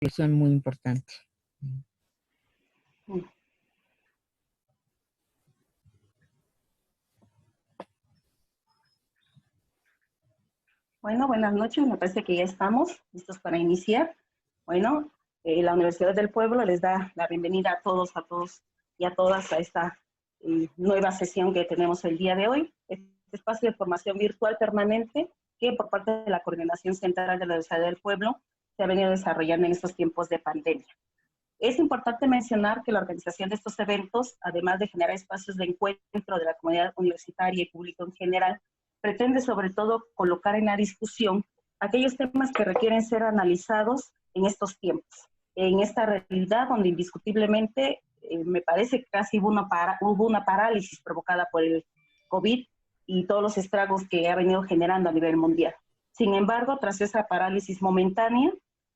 reflexión muy importante. Bueno, buenas noches, me parece que ya estamos listos para iniciar. Bueno, la Universidad del Pueblo les da la bienvenida a todos y a todas a esta nueva sesión que tenemos el día de hoy. Este espacio de formación virtual permanente que por parte de la Coordinación Central de la Universidad del Pueblo se ha venido desarrollando en estos tiempos de pandemia. Es importante mencionar que la organización de estos eventos, además de generar espacios de encuentro de la comunidad universitaria y público en general, pretende sobre todo colocar en la discusión aquellos temas que requieren ser analizados en estos tiempos, en esta realidad donde indiscutiblemente me parece que casi hubo una parálisis provocada por el COVID y todos los estragos que ha venido generando a nivel mundial. Sin embargo, tras esa parálisis momentánea,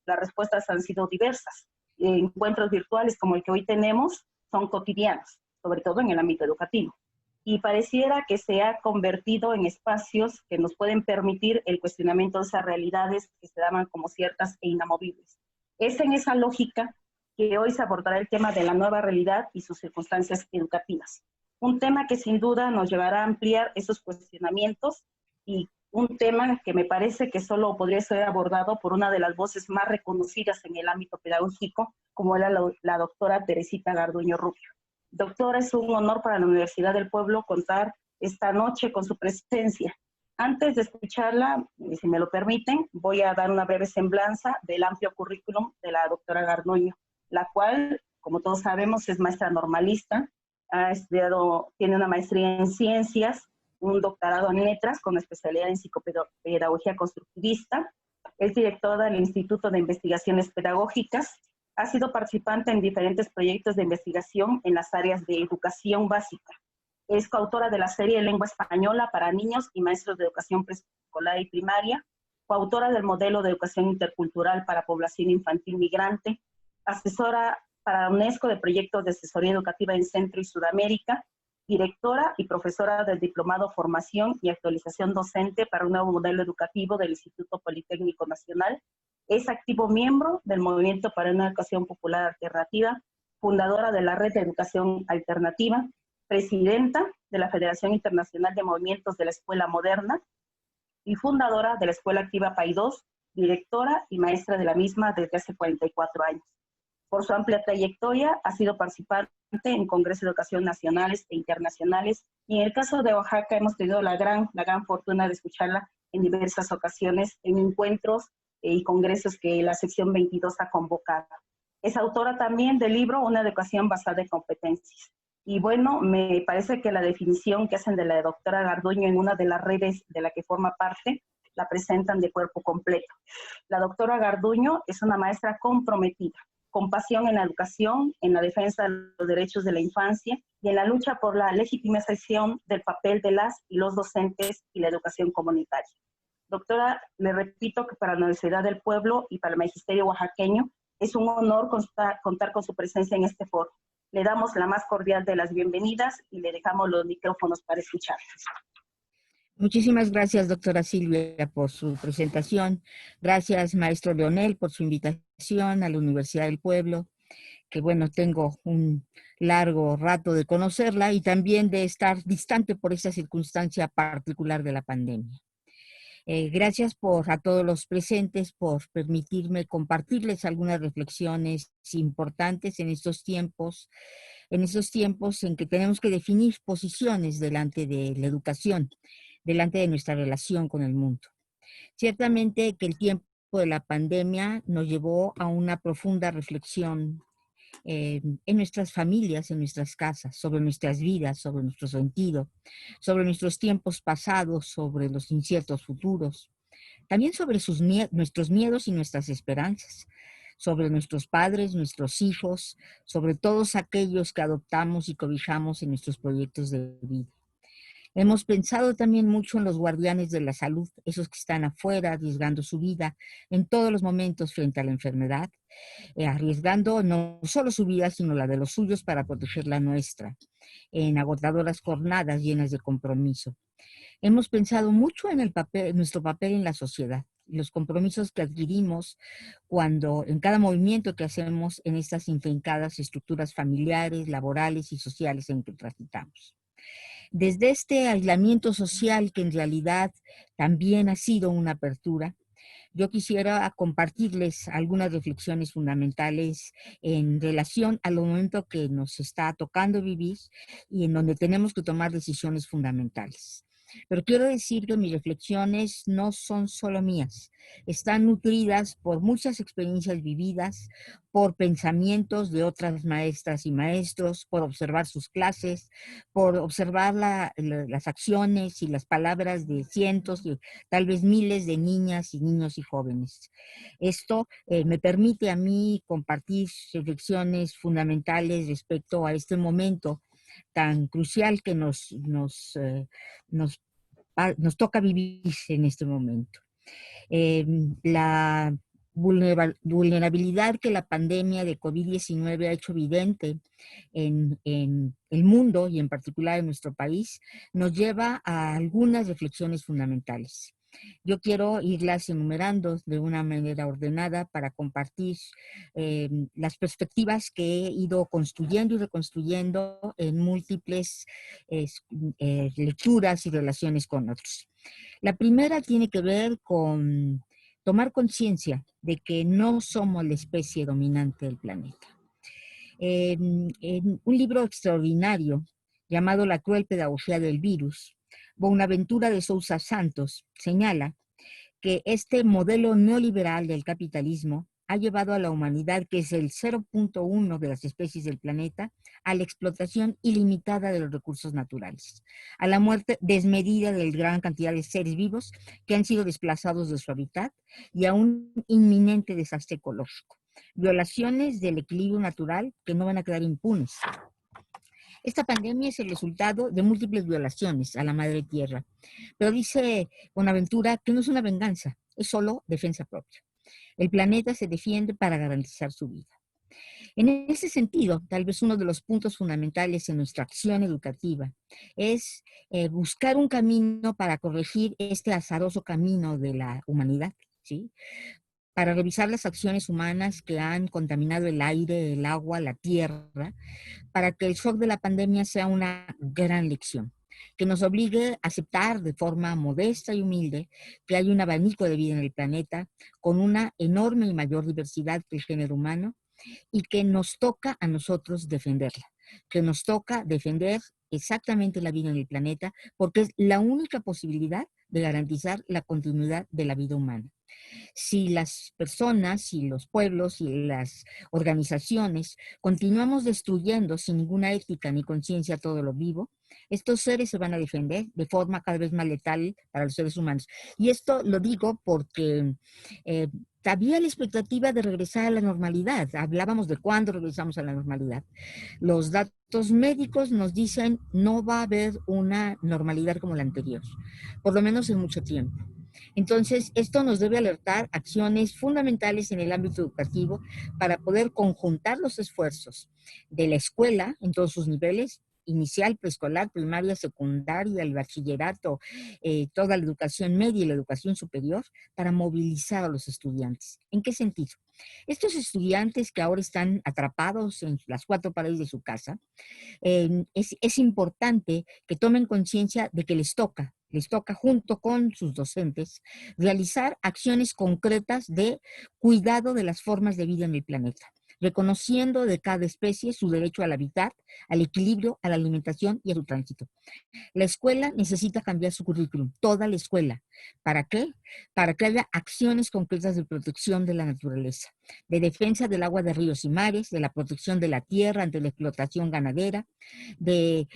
las respuestas han sido diversas. Encuentros virtuales como el que hoy tenemos son cotidianos, sobre todo en el ámbito educativo. Y pareciera que se ha convertido en espacios que nos pueden permitir el cuestionamiento de esas realidades que se daban como ciertas e inamovibles. Es en esa lógica que hoy se abordará el tema de la nueva realidad y sus circunstancias educativas. Un tema que sin duda nos llevará a ampliar esos cuestionamientos y un tema que me parece que solo podría ser abordado por una de las voces más reconocidas en el ámbito pedagógico, como era la doctora Teresita Garduño Rubio. Doctora, es un honor para la Universidad del Pueblo contar esta noche con su presencia. Antes de escucharla, si me lo permiten, voy a dar una breve semblanza del amplio currículum de la doctora Garduño, la cual, como todos sabemos, es maestra normalista, tiene una maestría en ciencias, un doctorado en letras con especialidad en psicopedagogía constructivista, es directora del Instituto de Investigaciones Pedagógicas, ha sido participante en diferentes proyectos de investigación en las áreas de educación básica. Es coautora de la serie Lengua Española para niños y maestros de educación preescolar y primaria, coautora del modelo de educación intercultural para población infantil migrante, asesora para la UNESCO de proyectos de asesoría educativa en Centro y Sudamérica, directora y profesora del Diplomado Formación y Actualización Docente para un nuevo modelo educativo del Instituto Politécnico Nacional. Es activo miembro del Movimiento para una Educación Popular Alternativa, fundadora de la Red de Educación Alternativa, presidenta de la Federación Internacional de Movimientos de la Escuela Moderna y fundadora de la Escuela Activa PAI2, directora y maestra de la misma desde hace 44 años. Por su amplia trayectoria, ha sido participante en congresos de educación nacionales e internacionales, y en el caso de Oaxaca hemos tenido la gran fortuna de escucharla en diversas ocasiones en encuentros y congresos que la sección 22 ha convocado. Es autora también del libro Una educación basada en competencias. Y bueno, me parece que la definición que hacen de la doctora Garduño en una de las redes de la que forma parte, la presentan de cuerpo completo. La doctora Garduño es una maestra comprometida, con pasión en la educación, en la defensa de los derechos de la infancia y en la lucha por la legitimización del papel de las y los docentes y la educación comunitaria. Doctora, le repito que para la Universidad del Pueblo y para el Magisterio Oaxaqueño es un honor contar con su presencia en este foro. Le damos la más cordial de las bienvenidas y le dejamos los micrófonos para escuchar. Muchísimas gracias, doctora Silvia, por su presentación. Gracias, maestro Leonel, por su invitación a la Universidad del Pueblo, que bueno, tengo un largo rato de conocerla y también de estar distante por esta circunstancia particular de la pandemia. Gracias a todos los presentes por permitirme compartirles algunas reflexiones importantes en estos tiempos en que tenemos que definir posiciones delante de la educación, delante de nuestra relación con el mundo. Ciertamente que el tiempo de la pandemia nos llevó a una profunda reflexión en nuestras familias, en nuestras casas, sobre nuestras vidas, sobre nuestro sentido, sobre nuestros tiempos pasados, sobre los inciertos futuros, también sobre nuestros miedos y nuestras esperanzas, sobre nuestros padres, nuestros hijos, sobre todos aquellos que adoptamos y cobijamos en nuestros proyectos de vida. Hemos pensado también mucho en los guardianes de la salud, esos que están afuera arriesgando su vida en todos los momentos frente a la enfermedad, arriesgando no solo su vida, sino la de los suyos para proteger la nuestra, en agotadoras jornadas llenas de compromiso. Hemos pensado mucho en nuestro papel en la sociedad, los compromisos que adquirimos cuando en cada movimiento que hacemos en estas intrincadas estructuras familiares, laborales y sociales en que transitamos. Desde este aislamiento social, que en realidad también ha sido una apertura, yo quisiera compartirles algunas reflexiones fundamentales en relación al momento que nos está tocando vivir y en donde tenemos que tomar decisiones fundamentales. Pero quiero decir que mis reflexiones no son solo mías, están nutridas por muchas experiencias vividas, por pensamientos de otras maestras y maestros, por observar sus clases, por observar las acciones y las palabras de cientos y tal vez miles de niñas y niños y jóvenes. Esto me permite a mí compartir reflexiones fundamentales respecto a este momento tan crucial que nos, nos toca vivir en este momento. La vulnerabilidad que la pandemia de COVID-19 ha hecho evidente en el mundo y en particular en nuestro país, nos lleva a algunas reflexiones fundamentales. Yo quiero irlas enumerando de una manera ordenada para compartir las perspectivas que he ido construyendo y reconstruyendo en múltiples lecturas y relaciones con otros. La primera tiene que ver con tomar conciencia de que no somos la especie dominante del planeta. En un libro extraordinario llamado La cruel pedagogía del virus, Bonaventura de Sousa Santos señala que este modelo neoliberal del capitalismo ha llevado a la humanidad, que es el 0.1 de las especies del planeta, a la explotación ilimitada de los recursos naturales, a la muerte desmedida de gran cantidad de seres vivos que han sido desplazados de su hábitat y a un inminente desastre ecológico. Violaciones del equilibrio natural que no van a quedar impunes. Esta pandemia es el resultado de múltiples violaciones a la madre tierra, pero dice Bonaventura que no es una venganza, es solo defensa propia. El planeta se defiende para garantizar su vida. En ese sentido, tal vez uno de los puntos fundamentales en nuestra acción educativa es buscar un camino para corregir este azaroso camino de la humanidad, ¿sí? Para revisar las acciones humanas que han contaminado el aire, el agua, la tierra, para que el shock de la pandemia sea una gran lección, que nos obligue a aceptar de forma modesta y humilde que hay un abanico de vida en el planeta con una enorme y mayor diversidad que el género humano y que nos toca a nosotros defenderla, que nos toca defender exactamente la vida en el planeta porque es la única posibilidad de garantizar la continuidad de la vida humana. Si las personas y los pueblos y las organizaciones continuamos destruyendo sin ninguna ética ni conciencia todo lo vivo, estos seres se van a defender de forma cada vez más letal para los seres humanos. Y esto lo digo porque había la expectativa de regresar a la normalidad. Hablábamos de cuándo regresamos a la normalidad. Los datos médicos nos dicen no va a haber una normalidad como la anterior, por lo menos en mucho tiempo. Entonces, esto nos debe alertar acciones fundamentales en el ámbito educativo para poder conjuntar los esfuerzos de la escuela en todos sus niveles, inicial, preescolar, primaria, secundaria, el bachillerato, toda la educación media y la educación superior, para movilizar a los estudiantes. ¿En qué sentido? Estos estudiantes que ahora están atrapados en las cuatro paredes de su casa, es importante que tomen conciencia de que les toca junto con sus docentes realizar acciones concretas de cuidado de las formas de vida en el planeta, reconociendo de cada especie su derecho al hábitat, al equilibrio, a la alimentación y a su tránsito. La escuela necesita cambiar su currículum, toda la escuela. ¿Para qué? Para que haya acciones concretas de protección de la naturaleza, de defensa del agua de ríos y mares, de la protección de la tierra ante la explotación ganadera, de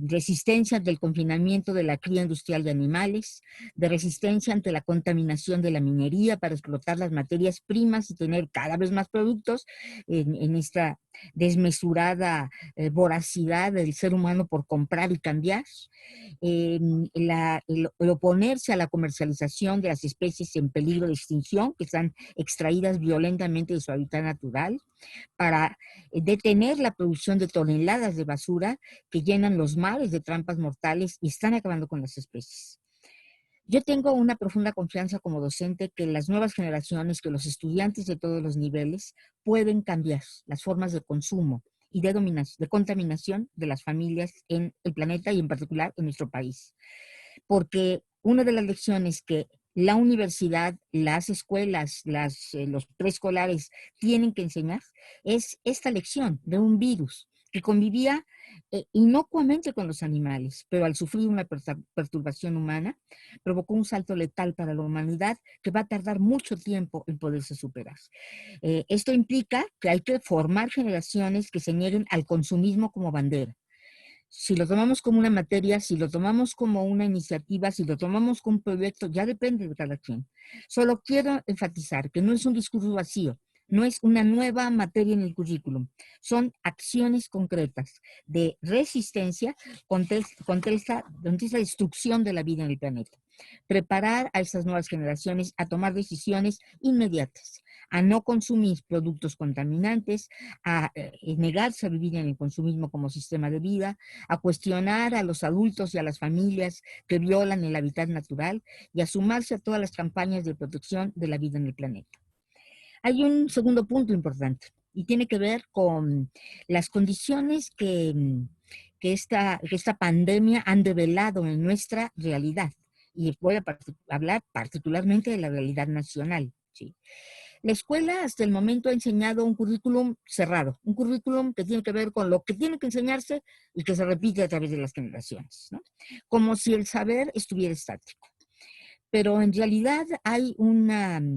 resistencia ante el confinamiento de la cría industrial de animales, de resistencia ante la contaminación de la minería para explotar las materias primas y tener cada vez más productos en esta desmesurada voracidad del ser humano por comprar y cambiar, el oponerse a la comercialización de las especies en peligro de extinción que están extraídas violentamente de su hábitat natural, para detener la producción de toneladas de basura que llenan los mares de trampas mortales y están acabando con las especies. Yo tengo una profunda confianza como docente que las nuevas generaciones, que los estudiantes de todos los niveles pueden cambiar las formas de consumo y de contaminación de las familias en el planeta y en particular en nuestro país. Porque una de las lecciones que la universidad, las escuelas, los preescolares tienen que enseñar es esta lección de un virus que convivía inocuamente con los animales, pero al sufrir una perturbación humana, provocó un salto letal para la humanidad que va a tardar mucho tiempo en poderse superar. Esto implica que hay que formar generaciones que se nieguen al consumismo como bandera. Si lo tomamos como una materia, si lo tomamos como una iniciativa, si lo tomamos como un proyecto, ya depende de cada quien. Solo quiero enfatizar que no es un discurso vacío, no es una nueva materia en el currículum, son acciones concretas de resistencia contra esta destrucción de la vida en el planeta. Preparar a estas nuevas generaciones a tomar decisiones inmediatas, a no consumir productos contaminantes, a negarse a vivir en el consumismo como sistema de vida, a cuestionar a los adultos y a las familias que violan el hábitat natural y a sumarse a todas las campañas de protección de la vida en el planeta. Hay un segundo punto importante y tiene que ver con las condiciones que esta pandemia han develado en nuestra realidad. Y voy a hablar particularmente de la realidad nacional. ¿Sí? La escuela hasta el momento ha enseñado un currículum cerrado, un currículum que tiene que ver con lo que tiene que enseñarse y que se repite a través de las generaciones, ¿no? Como si el saber estuviera estático. Pero en realidad hay una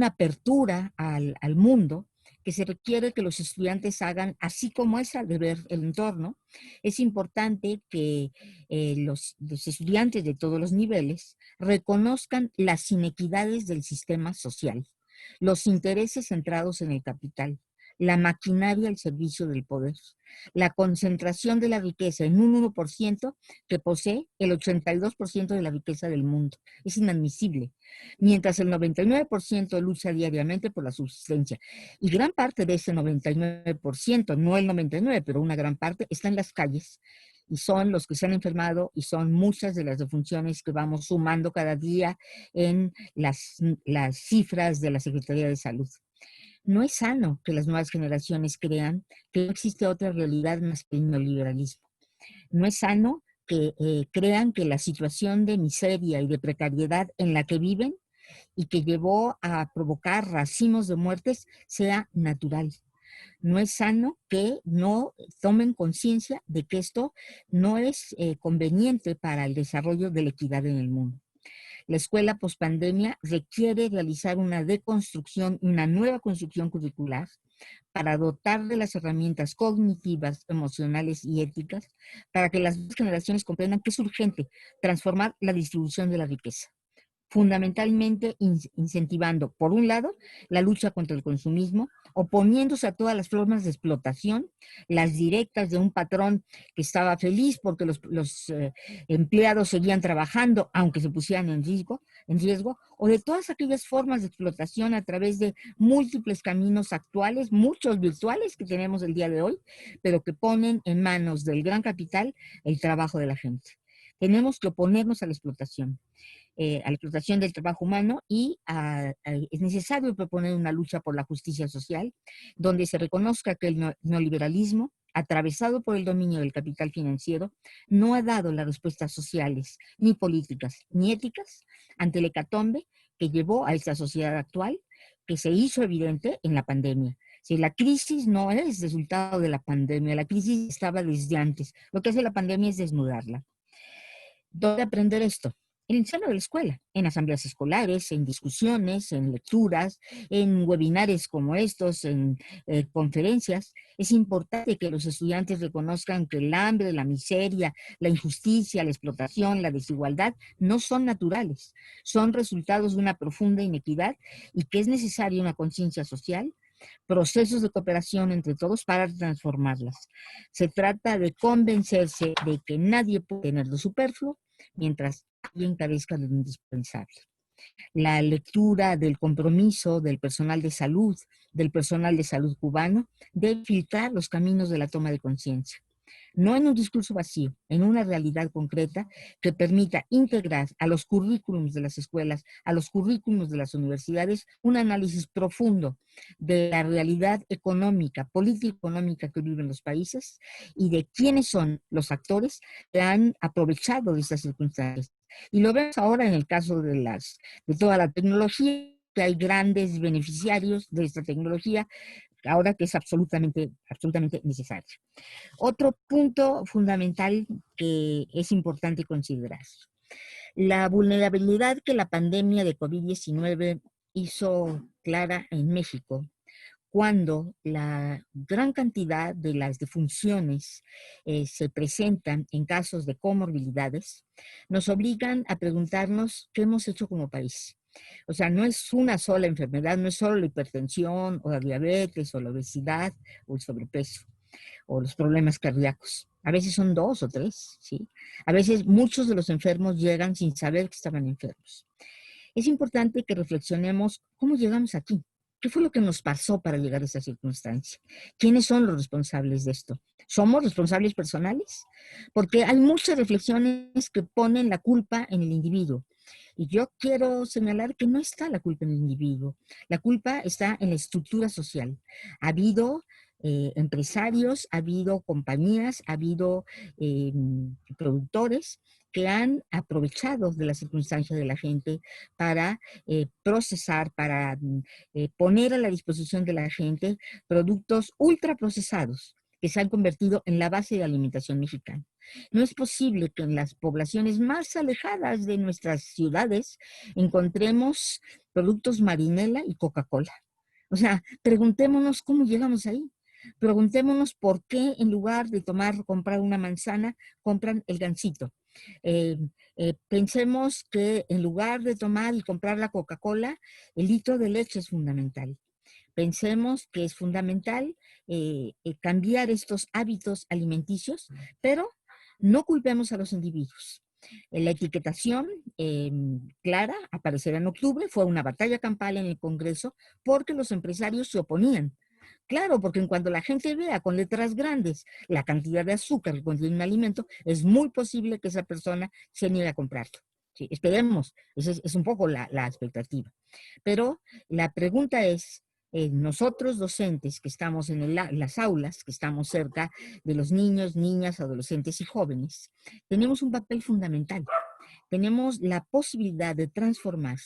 apertura al mundo que se requiere que los estudiantes hagan, así como es al de ver el entorno. Es importante que los estudiantes de todos los niveles reconozcan las inequidades del sistema social, los intereses centrados en el capital, la maquinaria al servicio del poder, la concentración de la riqueza en un 1% que posee el 82% de la riqueza del mundo. Es inadmisible. Mientras el 99% lucha diariamente por la subsistencia. Y gran parte de ese 99%, no el 99%, pero una gran parte, está en las calles. Y son los que se han enfermado y son muchas de las defunciones que vamos sumando cada día en las cifras de la Secretaría de Salud. No es sano que las nuevas generaciones crean que no existe otra realidad más que el neoliberalismo. No es sano que crean que la situación de miseria y de precariedad en la que viven y que llevó a provocar racimos de muertes sea natural. No es sano que no tomen conciencia de que esto no es conveniente para el desarrollo de la equidad en el mundo. La escuela pospandemia requiere realizar una deconstrucción, una nueva construcción curricular para dotar de las herramientas cognitivas, emocionales y éticas para que las generaciones comprendan que es urgente transformar la distribución de la riqueza, fundamentalmente incentivando, por un lado, la lucha contra el consumismo, oponiéndose a todas las formas de explotación, las directas de un patrón que estaba feliz porque los empleados seguían trabajando, aunque se pusieran en riesgo, o de todas aquellas formas de explotación a través de múltiples caminos actuales, muchos virtuales que tenemos el día de hoy, pero que ponen en manos del gran capital el trabajo de la gente. Tenemos que oponernos a la explotación del trabajo humano y es necesario proponer una lucha por la justicia social, donde se reconozca que el neoliberalismo, atravesado por el dominio del capital financiero, no ha dado las respuestas sociales, ni políticas, ni éticas ante el hecatombe que llevó a esta sociedad actual, que se hizo evidente en la pandemia. Si la crisis no es resultado de la pandemia, la crisis estaba desde antes. Lo que hace la pandemia es desnudarla. ¿Dónde aprender esto? En el seno de la escuela, en asambleas escolares, en discusiones, en lecturas, en webinares como estos, en conferencias. Es importante que los estudiantes reconozcan que el hambre, la miseria, la injusticia, la explotación, la desigualdad no son naturales, son resultados de una profunda inequidad y que es necesaria una conciencia social, procesos de cooperación entre todos para transformarlas. Se trata de convencerse de que nadie puede tener lo superfluo mientras alguien carezca de lo indispensable. La lectura del compromiso del personal de salud cubano debe filtrar los caminos de la toma de conciencia. no en un discurso vacío, en una realidad concreta que permita integrar a los currículums de las escuelas, a los currículums de las universidades, un análisis profundo de la realidad económica, político-económica que viven los países y de quiénes son los actores que han aprovechado de estas circunstancias. Y lo vemos ahora en el caso de toda la tecnología, que hay grandes beneficiarios de esta tecnología, ahora que es absolutamente necesario. Otro punto fundamental que es importante considerar: la vulnerabilidad que la pandemia de COVID-19 hizo clara en México, cuando la gran cantidad de las defunciones se presentan en casos de comorbilidades, nos obligan a preguntarnos qué hemos hecho como país. O sea, no es una sola enfermedad, no es solo la hipertensión o la diabetes o la obesidad o el sobrepeso o los problemas cardíacos. A veces son 2 o 3, ¿sí? A veces muchos de los enfermos llegan sin saber que estaban enfermos. Es importante que reflexionemos cómo llegamos aquí. ¿Qué fue lo que nos pasó para llegar a esa circunstancia? ¿Quiénes son los responsables de esto? ¿Somos responsables personales? Porque hay muchas reflexiones que ponen la culpa en el individuo. Y yo quiero señalar que no está la culpa en el individuo. La culpa está en la estructura social. Ha habido empresarios, ha habido compañías, ha habido productores que han aprovechado de la circunstancia de la gente para procesar, para poner a la disposición de la gente productos ultraprocesados que se han convertido en la base de la alimentación mexicana. No es posible que en las poblaciones más alejadas de nuestras ciudades encontremos productos Marinela y Coca-Cola. O sea, preguntémonos cómo llegamos ahí. Preguntémonos por qué en lugar de comprar una manzana, compran el gansito. Eh, Pensemos que en lugar de tomar y comprar la Coca-Cola, el litro de leche es fundamental. Pensemos que es fundamental cambiar estos hábitos alimenticios, pero no culpemos a los individuos. La etiquetación clara aparecerá en octubre, fue una batalla campal en el Congreso porque los empresarios se oponían. Claro, porque en cuanto la gente vea con letras grandes la cantidad de azúcar que contiene un alimento, es muy posible que esa persona se niegue a comprarlo. Sí, esperemos, esa es un poco la expectativa. Pero la pregunta es, nosotros docentes que estamos en las aulas, que estamos cerca de los niños, niñas, adolescentes y jóvenes, tenemos un papel fundamental. Tenemos la posibilidad de transformar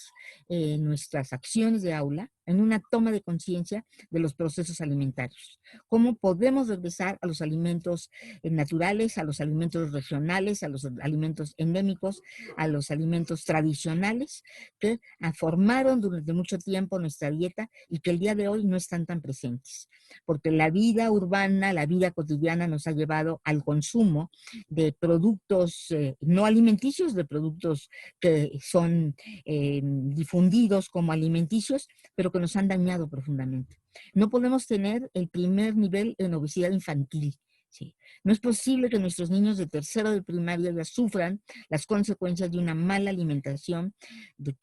nuestras acciones de aula en una toma de conciencia de los procesos alimentarios. ¿Cómo podemos regresar a los alimentos naturales, a los alimentos regionales, a los alimentos endémicos, a los alimentos tradicionales que formaron durante mucho tiempo nuestra dieta y que el día de hoy no están tan presentes? Porque la vida urbana, la vida cotidiana nos ha llevado al consumo de productos no alimenticios, de productos que son difundidos como alimenticios, pero que nos han dañado profundamente. No podemos tener el primer nivel en obesidad infantil. Sí. No es posible que nuestros niños de tercero de primaria ya sufran las consecuencias de una mala alimentación de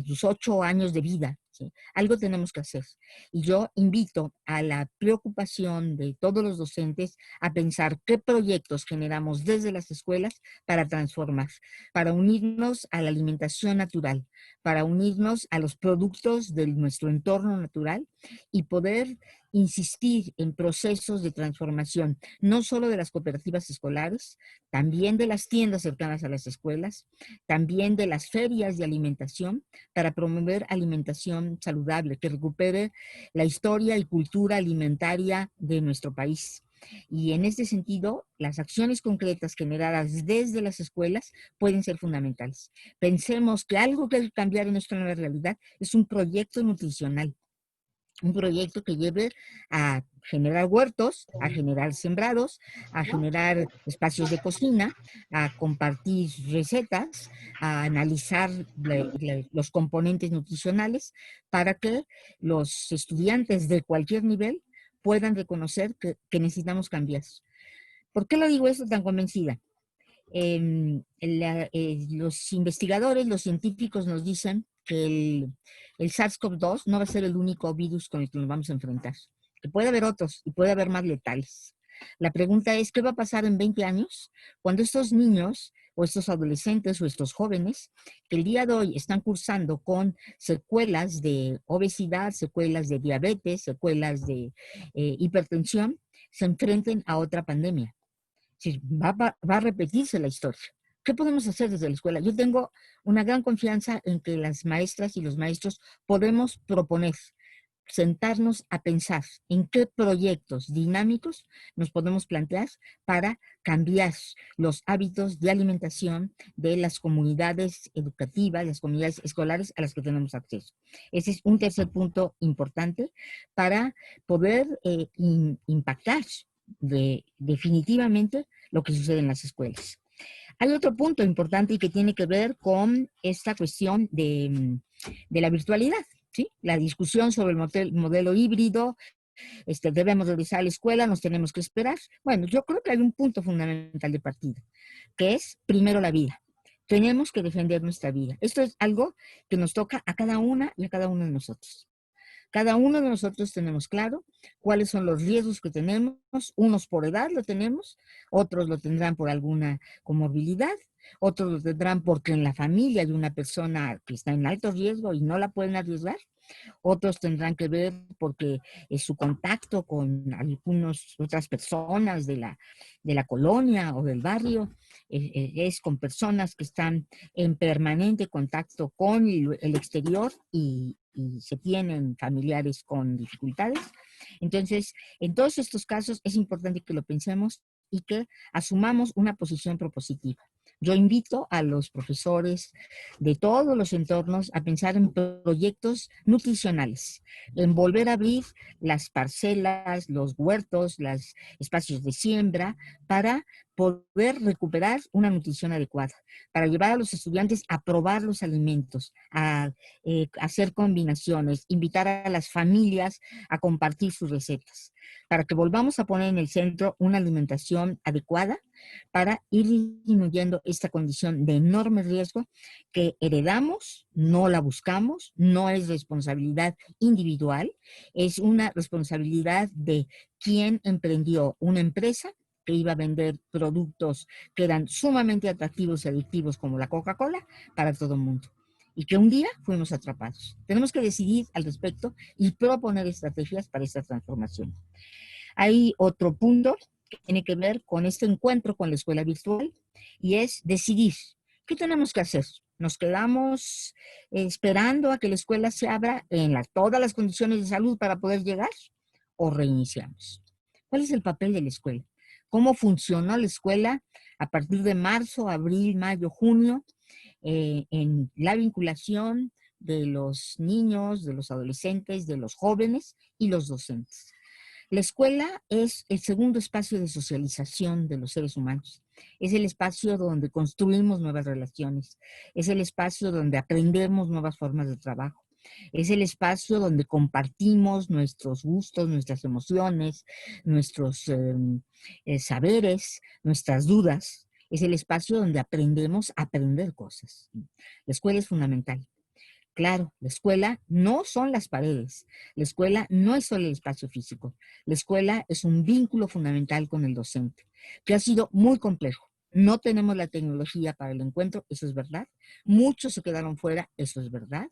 sus 8 años de vida. ¿Sí? Algo tenemos que hacer. Y yo invito a la preocupación de todos los docentes a pensar qué proyectos generamos desde las escuelas para transformar, para unirnos a la alimentación natural, para unirnos a los productos de nuestro entorno natural y poder insistir en procesos de transformación, no solo de las cooperativas escolares, también de las tiendas cercanas a las escuelas, también de las ferias de alimentación, para promover alimentación saludable, que recupere la historia y cultura alimentaria de nuestro país. Y en este sentido, las acciones concretas generadas desde las escuelas pueden ser fundamentales. Pensemos que algo que hay que cambiar en nuestra nueva realidad es un proyecto nutricional. Un proyecto que lleve a generar huertos, a generar sembrados, a generar espacios de cocina, a compartir recetas, a analizar los componentes nutricionales para que los estudiantes de cualquier nivel puedan reconocer que necesitamos cambiar. ¿Por qué lo digo esto tan convencida? Los investigadores, los científicos nos dicen que el SARS-CoV-2 no va a ser el único virus con el que nos vamos a enfrentar, que puede haber otros y puede haber más letales. La pregunta es, ¿qué va a pasar en 20 años cuando estos niños o estos adolescentes o estos jóvenes que el día de hoy están cursando con secuelas de obesidad, secuelas de diabetes, secuelas de hipertensión, se enfrenten a otra pandemia? Es decir, va a repetirse la historia. ¿Qué podemos hacer desde la escuela? Yo tengo una gran confianza en que las maestras y los maestros podemos proponer, sentarnos a pensar en qué proyectos dinámicos nos podemos plantear para cambiar los hábitos de alimentación de las comunidades educativas, las comunidades escolares a las que tenemos acceso. Ese es un tercer punto importante para poder impactar definitivamente lo que sucede en las escuelas. Hay otro punto importante y que tiene que ver con esta cuestión de la virtualidad, ¿sí? La discusión sobre el modelo híbrido, debemos regresar a la escuela, nos tenemos que esperar. Bueno, yo creo que hay un punto fundamental de partida, que es primero la vida. Tenemos que defender nuestra vida. Esto es algo que nos toca a cada una y a cada uno de nosotros. Cada uno de nosotros tenemos claro cuáles son los riesgos que tenemos. Unos por edad lo tenemos, otros lo tendrán por alguna comorbilidad, otros lo tendrán porque en la familia hay una persona que está en alto riesgo y no la pueden arriesgar. Otros tendrán que ver porque su contacto con algunas otras personas de la colonia o del barrio es con personas que están en permanente contacto con el exterior y se tienen familiares con dificultades. Entonces, en todos estos casos es importante que lo pensemos y que asumamos una posición propositiva. Yo invito a los profesores de todos los entornos a pensar en proyectos nutricionales, en volver a abrir las parcelas, los huertos, los espacios de siembra para poder recuperar una nutrición adecuada, para llevar a los estudiantes a probar los alimentos, a hacer combinaciones, invitar a las familias a compartir sus recetas, para que volvamos a poner en el centro una alimentación adecuada para ir disminuyendo esta condición de enorme riesgo que heredamos, no la buscamos, no es responsabilidad individual, es una responsabilidad de quien emprendió una empresa que iba a vender productos que eran sumamente atractivos y adictivos como la Coca-Cola para todo el mundo. Y que un día fuimos atrapados. Tenemos que decidir al respecto y proponer estrategias para esta transformación. Hay otro punto que tiene que ver con este encuentro con la escuela virtual y es decidir qué tenemos que hacer. ¿Nos quedamos esperando a que la escuela se abra en todas las condiciones de salud para poder llegar o reiniciamos? ¿Cuál es el papel de la escuela? ¿Cómo funcionó la escuela a partir de marzo, abril, mayo, junio en la vinculación de los niños, de los adolescentes, de los jóvenes y los docentes? La escuela es el segundo espacio de socialización de los seres humanos. Es el espacio donde construimos nuevas relaciones. Es el espacio donde aprendemos nuevas formas de trabajo. Es el espacio donde compartimos nuestros gustos, nuestras emociones, nuestros saberes, nuestras dudas. Es el espacio donde aprendemos a aprender cosas. La escuela es fundamental. Claro, la escuela no son las paredes, la escuela no es solo el espacio físico, la escuela es un vínculo fundamental con el docente, que ha sido muy complejo. No tenemos la tecnología para el encuentro, eso es verdad. Muchos se quedaron fuera, eso es verdad.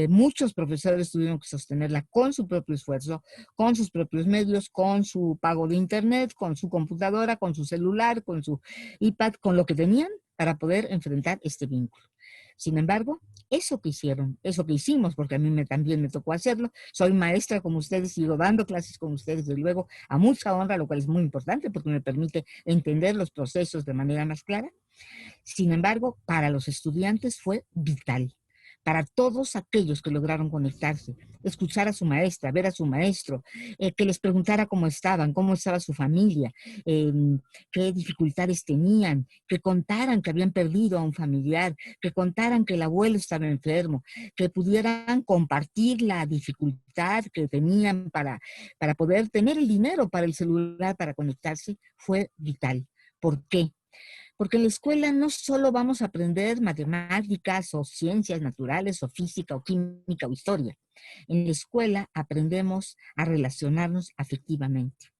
Muchos profesores tuvieron que sostenerla con su propio esfuerzo, con sus propios medios, con su pago de internet, con su computadora, con su celular, con su iPad, con lo que tenían para poder enfrentar este vínculo. Sin embargo, eso que hicieron, eso que hicimos, porque a mí también me tocó hacerlo, soy maestra como ustedes, sigo dando clases con ustedes, desde luego, a mucha honra, lo cual es muy importante porque me permite entender los procesos de manera más clara. Sin embargo, para los estudiantes fue vital. Para todos aquellos que lograron conectarse, escuchar a su maestra, ver a su maestro, que les preguntara cómo estaban, cómo estaba su familia, qué dificultades tenían, que contaran que habían perdido a un familiar, que contaran que el abuelo estaba enfermo, que pudieran compartir la dificultad que tenían para poder tener el dinero para el celular, para conectarse, fue vital. ¿Por qué? Porque en la escuela no solo vamos a aprender matemáticas o ciencias naturales o física o química o historia. En la escuela aprendemos a relacionarnos afectivamente.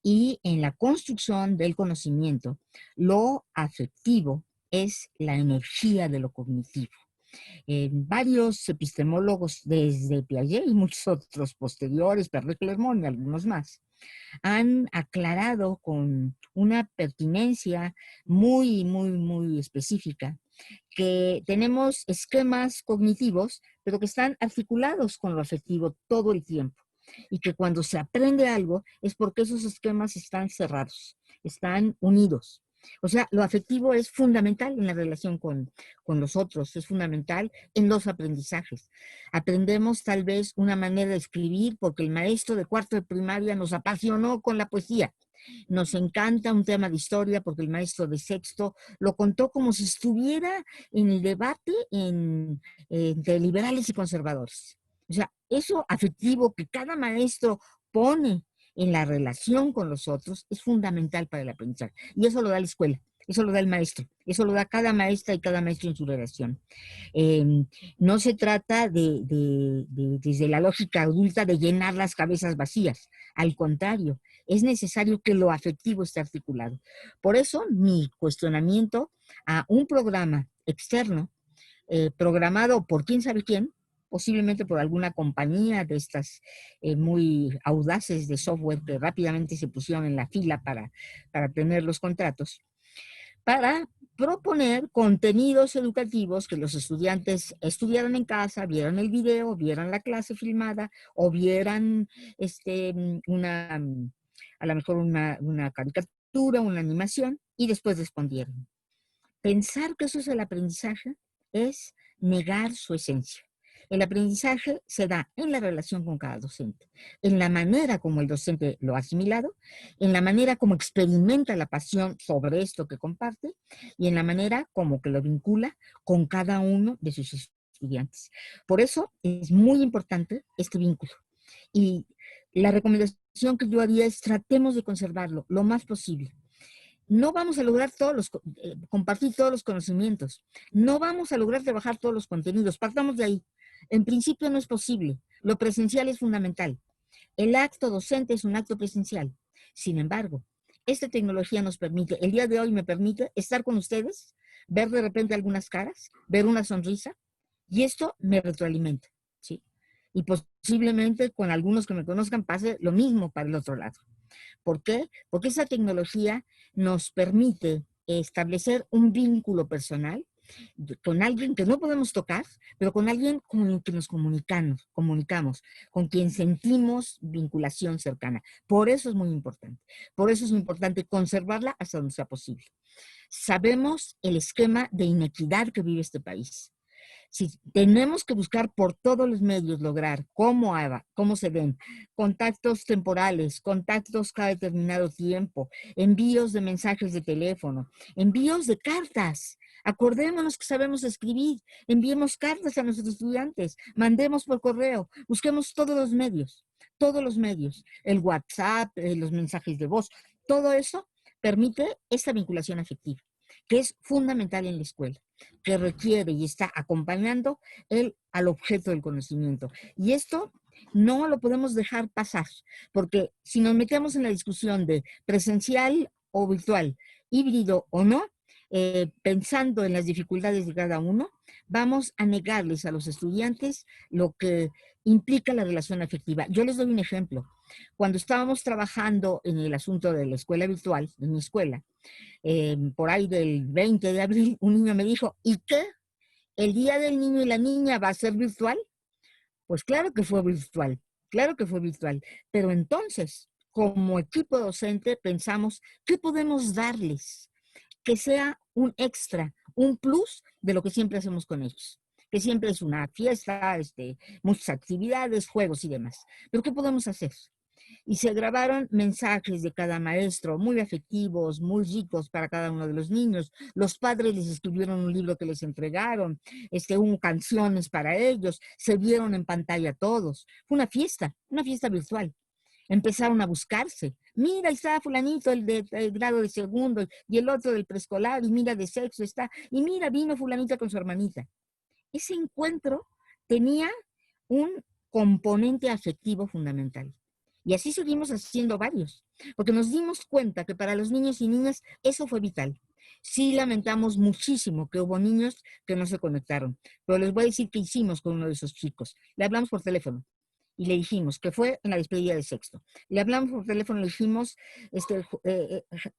Y en la construcción del conocimiento, lo afectivo es la energía de lo cognitivo. Varios epistemólogos desde Piaget y muchos otros posteriores, Pierre Clermont y algunos más, han aclarado con una pertinencia muy específica que tenemos esquemas cognitivos, pero que están articulados con lo afectivo todo el tiempo. Y que cuando se aprende algo es porque esos esquemas están cerrados, están unidos. O sea, lo afectivo es fundamental en la relación con los otros, es fundamental en los aprendizajes. Aprendemos tal vez una manera de escribir porque el maestro de cuarto de primaria nos apasionó con la poesía. Nos encanta un tema de historia porque el maestro de sexto lo contó como si estuviera en el debate entre liberales y conservadores. O sea, eso afectivo que cada maestro pone en la relación con los otros es fundamental para el aprendizaje. Y eso lo da la escuela, eso lo da el maestro, eso lo da cada maestra y cada maestro en su relación. No se trata desde la lógica adulta de llenar las cabezas vacías, al contrario, es necesario que lo afectivo esté articulado. Por eso mi cuestionamiento a un programa externo, programado por quién sabe quién, posiblemente por alguna compañía de estas muy audaces de software que rápidamente se pusieron en la fila para tener los contratos, para proponer contenidos educativos que los estudiantes estudiaran en casa, vieran el video, vieran la clase filmada o vieran a lo mejor una caricatura, una animación y después respondieran. Pensar que eso es el aprendizaje es negar su esencia. El aprendizaje se da en la relación con cada docente, en la manera como el docente lo ha asimilado, en la manera como experimenta la pasión sobre esto que comparte y en la manera como que lo vincula con cada uno de sus estudiantes. Por eso es muy importante este vínculo. Y la recomendación que yo haría es tratemos de conservarlo lo más posible. No vamos a lograr compartir todos los conocimientos. No vamos a lograr trabajar todos los contenidos. Partamos de ahí. En principio no es posible. Lo presencial es fundamental. El acto docente es un acto presencial. Sin embargo, esta tecnología nos permite, el día de hoy me permite estar con ustedes, ver de repente algunas caras, ver una sonrisa, y esto me retroalimenta, ¿sí? Y posiblemente con algunos que me conozcan pase lo mismo para el otro lado. ¿Por qué? Porque esa tecnología nos permite establecer un vínculo personal con alguien que no podemos tocar, pero con alguien con el que nos comunicamos, con quien sentimos vinculación cercana. Por eso es muy importante. Por eso es muy importante conservarla hasta donde sea posible. Sabemos el esquema de inequidad que vive este país. Si tenemos que buscar por todos los medios lograr cómo se den contactos temporales, contactos cada determinado tiempo, envíos de mensajes de teléfono, envíos de cartas. Acordémonos que sabemos escribir, enviemos cartas a nuestros estudiantes, mandemos por correo, busquemos todos los medios, el WhatsApp, los mensajes de voz, todo eso permite esta vinculación afectiva, que es fundamental en la escuela, que requiere y está acompañando al objeto del conocimiento. Y esto no lo podemos dejar pasar, porque si nos metemos en la discusión de presencial o virtual, híbrido o no, pensando en las dificultades de cada uno, vamos a negarles a los estudiantes lo que implica la relación afectiva. Yo les doy un ejemplo. Cuando estábamos trabajando en el asunto de la escuela virtual, de mi escuela, por ahí del 20 de abril, un niño me dijo, ¿y qué? ¿El día del niño y la niña va a ser virtual? Pues claro que fue virtual. Pero entonces, como equipo docente, pensamos, ¿qué podemos darles? Que sea un extra, un plus de lo que siempre hacemos con ellos. Que siempre es una fiesta, muchas actividades, juegos y demás. Pero ¿qué podemos hacer? Y se grabaron mensajes de cada maestro, muy afectivos, muy ricos para cada uno de los niños. Los padres les escribieron un libro que les entregaron, hubo canciones para ellos, se vieron en pantalla todos. Fue una fiesta virtual. Empezaron a buscarse. Mira, ahí está fulanito, el grado de segundo, y el otro del preescolar, y mira, de sexto está, y mira, vino fulanita con su hermanita. Ese encuentro tenía un componente afectivo fundamental. Y así seguimos haciendo varios, porque nos dimos cuenta que para los niños y niñas eso fue vital. Sí lamentamos muchísimo que hubo niños que no se conectaron, pero les voy a decir qué hicimos con uno de esos chicos. Le hablamos por teléfono y le dijimos que fue en la despedida de sexto. Le hablamos por teléfono, le dijimos,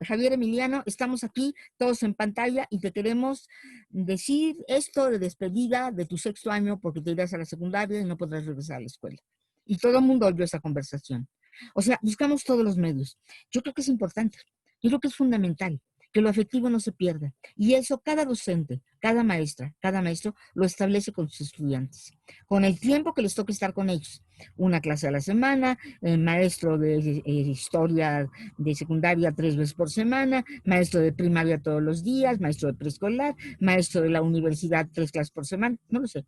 Javier Emiliano, estamos aquí todos en pantalla y te queremos decir esto de despedida de tu sexto año porque te irás a la secundaria y no podrás regresar a la escuela. Y todo el mundo oyó esa conversación. O sea, buscamos todos los medios. Yo creo que es importante, yo creo que es fundamental que lo afectivo no se pierda. Y eso cada docente, cada maestra, cada maestro lo establece con sus estudiantes, con el tiempo que les toque estar con ellos. Una clase a la semana, maestro de historia de secundaria 3 veces por semana, maestro de primaria todos los días, maestro de preescolar, maestro de la universidad 3 clases por semana, no lo sé.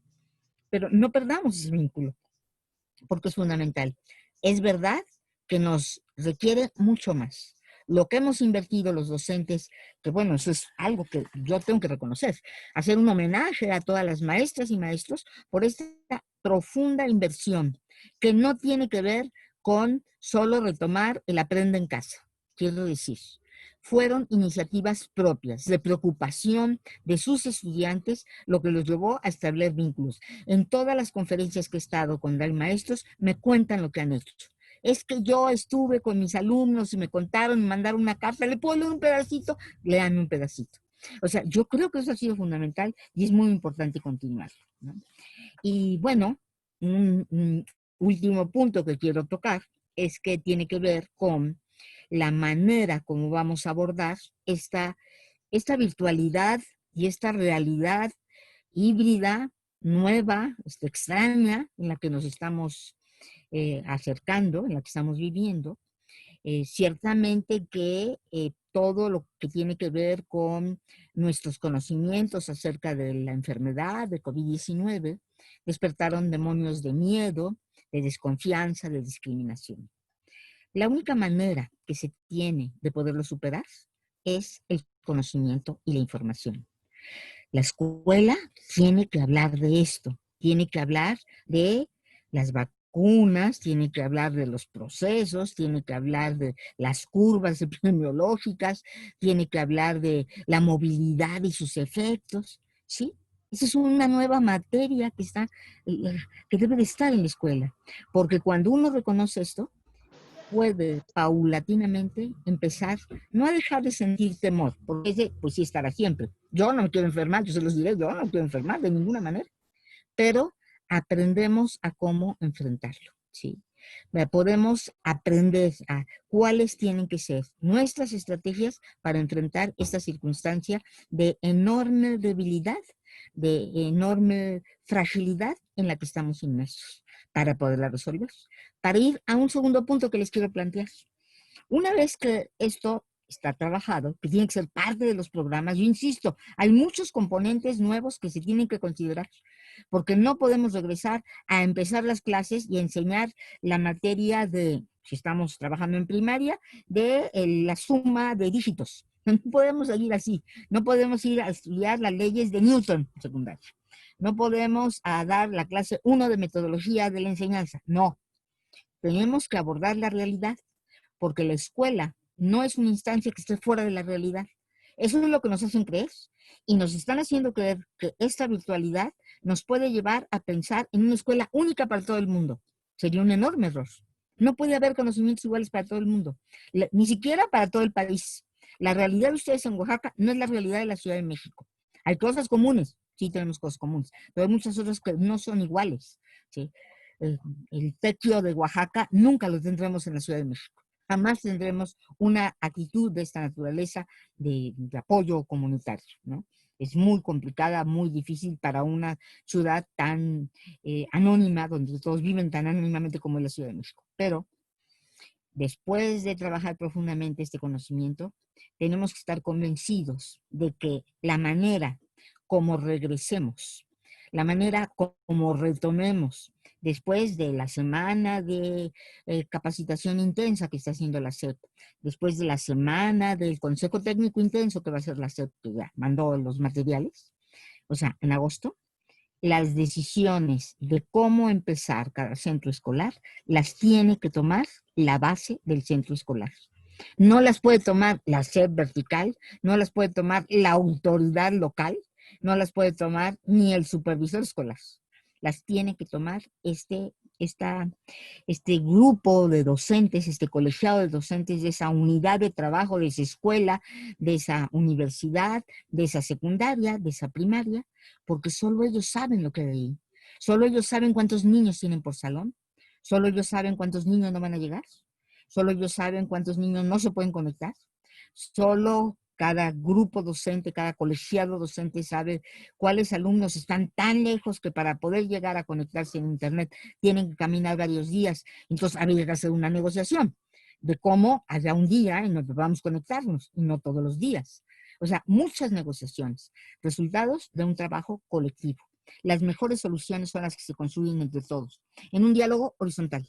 Pero no perdamos ese vínculo, porque es fundamental. Es verdad que nos requiere mucho más. Lo que hemos invertido los docentes, que bueno, eso es algo que yo tengo que reconocer, hacer un homenaje a todas las maestras y maestros por esta profunda inversión, que no tiene que ver con solo retomar el aprende en casa. Quiero decir, fueron iniciativas propias de preocupación de sus estudiantes, lo que los llevó a establecer vínculos. En todas las conferencias que he estado con los maestros, me cuentan lo que han hecho. Es que yo estuve con mis alumnos y me contaron, me mandaron una carta, ¿le puedo leer un pedacito? Léanme un pedacito. O sea, yo creo que eso ha sido fundamental y es muy importante continuar, ¿no? Y bueno, un último punto que quiero tocar es que tiene que ver con la manera como vamos a abordar esta virtualidad y esta realidad híbrida, nueva, extraña, en la que nos estamos acercando, en la que estamos viviendo. Ciertamente que todo lo que tiene que ver con nuestros conocimientos acerca de la enfermedad de COVID-19 despertaron demonios de miedo, de desconfianza, de discriminación. La única manera que se tiene de poderlo superar es el conocimiento y la información. La escuela tiene que hablar de esto, tiene que hablar de las vacunas, tiene que hablar de los procesos, tiene que hablar de las curvas epidemiológicas, tiene que hablar de la movilidad y sus efectos, ¿sí? Esa es una nueva materia que debe de estar en la escuela, porque cuando uno reconoce esto, puede paulatinamente empezar no a dejar de sentir temor, porque ese pues sí estará siempre. Yo no me quiero enfermar, yo se los diré, yo no me quiero enfermar de ninguna manera, pero aprendemos a cómo enfrentarlo, ¿sí? Podemos aprender a cuáles tienen que ser nuestras estrategias para enfrentar esta circunstancia de enorme debilidad, de enorme fragilidad en la que estamos inmersos, para poderla resolver. Para ir a un segundo punto que les quiero plantear. Una vez que esto está trabajado, que tiene que ser parte de los programas, yo insisto, hay muchos componentes nuevos que se tienen que considerar, porque no podemos regresar a empezar las clases y enseñar la materia de, si estamos trabajando en primaria, de la suma de dígitos. No podemos seguir así, no podemos ir a estudiar las leyes de Newton en secundaria. No podemos dar la clase 1 de metodología de la enseñanza, no. Tenemos que abordar la realidad, porque la escuela no es una instancia que esté fuera de la realidad. Eso es lo que nos hacen creer y nos están haciendo creer que esta virtualidad nos puede llevar a pensar en una escuela única para todo el mundo. Sería un enorme error. No puede haber conocimientos iguales para todo el mundo, ni siquiera para todo el país. La realidad de ustedes en Oaxaca no es la realidad de la Ciudad de México. Hay cosas comunes, sí tenemos cosas comunes, pero hay muchas otras que no son iguales, ¿sí? El tequio de Oaxaca nunca lo tendremos en la Ciudad de México. Jamás tendremos una actitud de esta naturaleza de apoyo comunitario, ¿no? Es muy complicada, muy difícil para una ciudad tan anónima, donde todos viven tan anónimamente como en la Ciudad de México. Pero después de trabajar profundamente este conocimiento, tenemos que estar convencidos de que la manera como regresemos, la manera como retomemos después de la semana de capacitación intensa que está haciendo la SEP, después de la semana del Consejo Técnico Intenso que va a hacer la SEP, que ya mandó los materiales, o sea, en agosto, las decisiones de cómo empezar cada centro escolar las tiene que tomar la base del centro escolar. No las puede tomar la SEP vertical, no las puede tomar la autoridad local, no las puede tomar ni el supervisor escolar. Las tiene que tomar este grupo de docentes, este colegiado de docentes de esa unidad de trabajo, de esa escuela, de esa universidad, de esa secundaria, de esa primaria, porque solo ellos saben lo que hay ahí. Solo ellos saben cuántos niños tienen por salón. Solo ellos saben cuántos niños no van a llegar. Solo ellos saben cuántos niños no se pueden conectar. Solo cada grupo docente, cada colegiado docente sabe cuáles alumnos están tan lejos que para poder llegar a conectarse en internet tienen que caminar varios días. Entonces habría que hacer una negociación de cómo haya un día en donde podamos conectarnos y no todos los días. O sea, muchas negociaciones, resultados de un trabajo colectivo. Las mejores soluciones son las que se construyen entre todos, en un diálogo horizontal,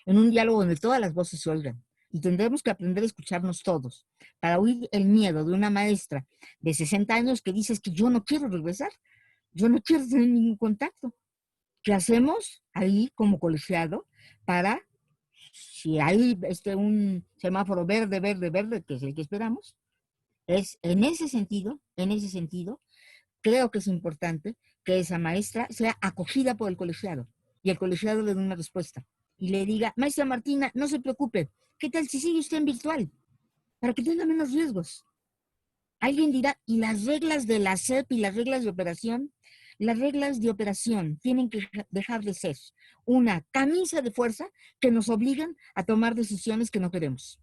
en un diálogo donde todas las voces se oigan. Y tendremos que aprender a escucharnos todos para oír el miedo de una maestra de 60 años que dice que yo no quiero regresar, yo no quiero tener ningún contacto. ¿Qué hacemos ahí como colegiado para, si hay un semáforo verde, verde, verde, que es el que esperamos? Es en ese sentido, creo que es importante que esa maestra sea acogida por el colegiado y el colegiado le dé una respuesta y le diga, maestra Martina, no se preocupe, ¿qué tal si sigue usted en virtual? Para que tenga menos riesgos. Alguien dirá, ¿y las reglas de la SEP y las reglas de operación? Las reglas de operación tienen que dejar de ser una camisa de fuerza que nos obligan a tomar decisiones que no queremos.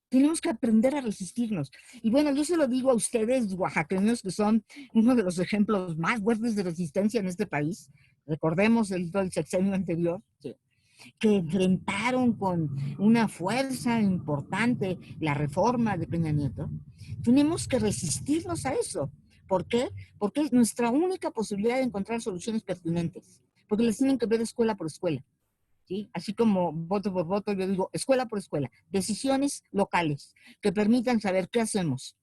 Tenemos que aprender a resistirnos. Y bueno, yo se lo digo a ustedes, oaxaqueños, que son uno de los ejemplos más fuertes de resistencia en este país. Recordemos el sexenio anterior, que enfrentaron con una fuerza importante la reforma de Peña Nieto. Tenemos que resistirnos a eso. ¿Por qué? Porque es nuestra única posibilidad de encontrar soluciones pertinentes. Porque las tienen que ver escuela por escuela. ¿Sí? Así como voto por voto, yo digo escuela por escuela, decisiones locales que permitan saber qué hacemos.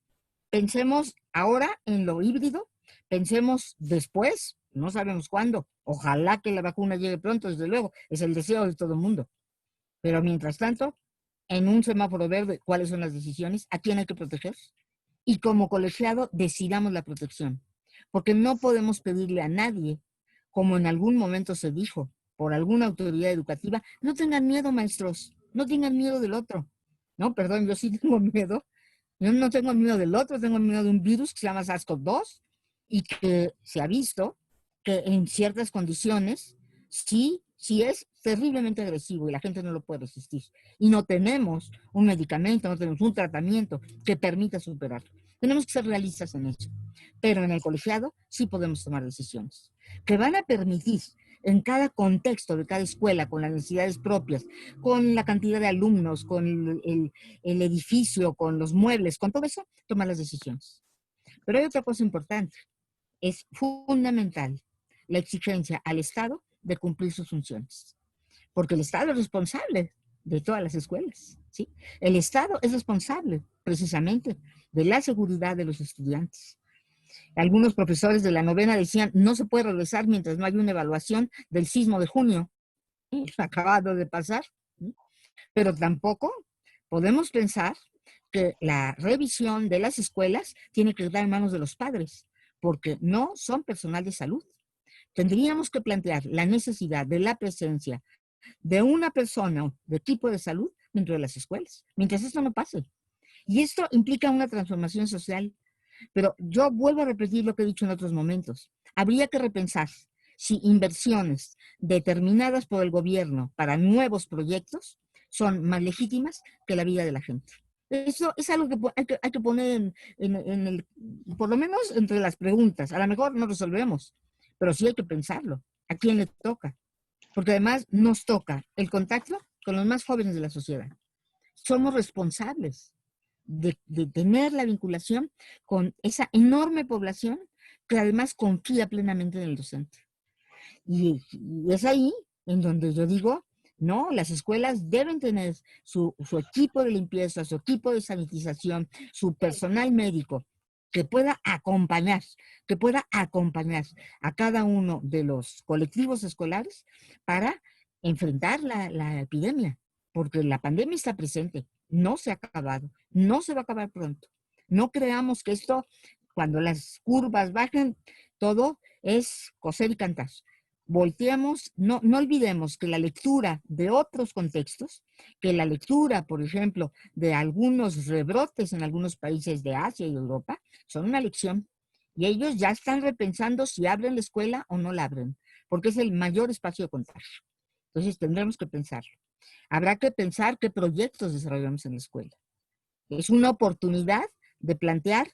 Pensemos ahora en lo híbrido, pensemos después, no sabemos cuándo, ojalá que la vacuna llegue pronto, desde luego, es el deseo de todo el mundo. Pero mientras tanto, en un semáforo verde, ¿cuáles son las decisiones? ¿A quién hay que proteger? Y como colegiado, decidamos la protección. Porque no podemos pedirle a nadie, como en algún momento se dijo, por alguna autoridad educativa, no tengan miedo, maestros, no tengan miedo del otro. No, perdón, yo sí tengo miedo. Yo no tengo miedo del otro, tengo miedo de un virus que se llama SARS-CoV-2 y que se ha visto que en ciertas condiciones sí es terriblemente agresivo y la gente no lo puede resistir. Y no tenemos un medicamento, no tenemos un tratamiento que permita superarlo. Tenemos que ser realistas en eso. Pero en el colegiado sí podemos tomar decisiones que van a permitir en cada contexto de cada escuela, con las necesidades propias, con la cantidad de alumnos, con el edificio, con los muebles, con todo eso, tomar las decisiones. Pero hay otra cosa importante. Es fundamental la exigencia al Estado de cumplir sus funciones. Porque el Estado es responsable de todas las escuelas, ¿sí? El Estado es responsable, precisamente, de la seguridad de los estudiantes. Algunos profesores de la novena decían, no se puede regresar mientras no haya una evaluación del sismo de junio, acabado de pasar. Pero tampoco podemos pensar que la revisión de las escuelas tiene que quedar en manos de los padres, porque no son personal de salud. Tendríamos que plantear la necesidad de la presencia de una persona de equipo de salud dentro de las escuelas, mientras esto no pase. Y esto implica una transformación social. Pero yo vuelvo a repetir lo que he dicho en otros momentos. Habría que repensar si inversiones determinadas por el gobierno para nuevos proyectos son más legítimas que la vida de la gente. Eso es algo que hay que poner por lo menos entre las preguntas. A lo mejor no resolvemos, pero sí hay que pensarlo. ¿A quién le toca? Porque además nos toca el contacto con los más jóvenes de la sociedad. Somos responsables de tener la vinculación con esa enorme población que además confía plenamente en el docente. Y es ahí en donde yo digo, no, las escuelas deben tener su equipo de limpieza, su equipo de sanitización, su personal médico, que pueda acompañar a cada uno de los colectivos escolares para enfrentar la epidemia, porque la pandemia está presente, no se ha acabado, no se va a acabar pronto. No creamos que esto, cuando las curvas bajen, todo es coser y cantar. Volteemos, no olvidemos que la lectura de otros contextos, que la lectura, por ejemplo, de algunos rebrotes en algunos países de Asia y Europa, son una lección. Y ellos ya están repensando si abren la escuela o no la abren, porque es el mayor espacio de contagio. Entonces tendremos que pensarlo. Habrá que pensar qué proyectos desarrollamos en la escuela. Es una oportunidad de plantear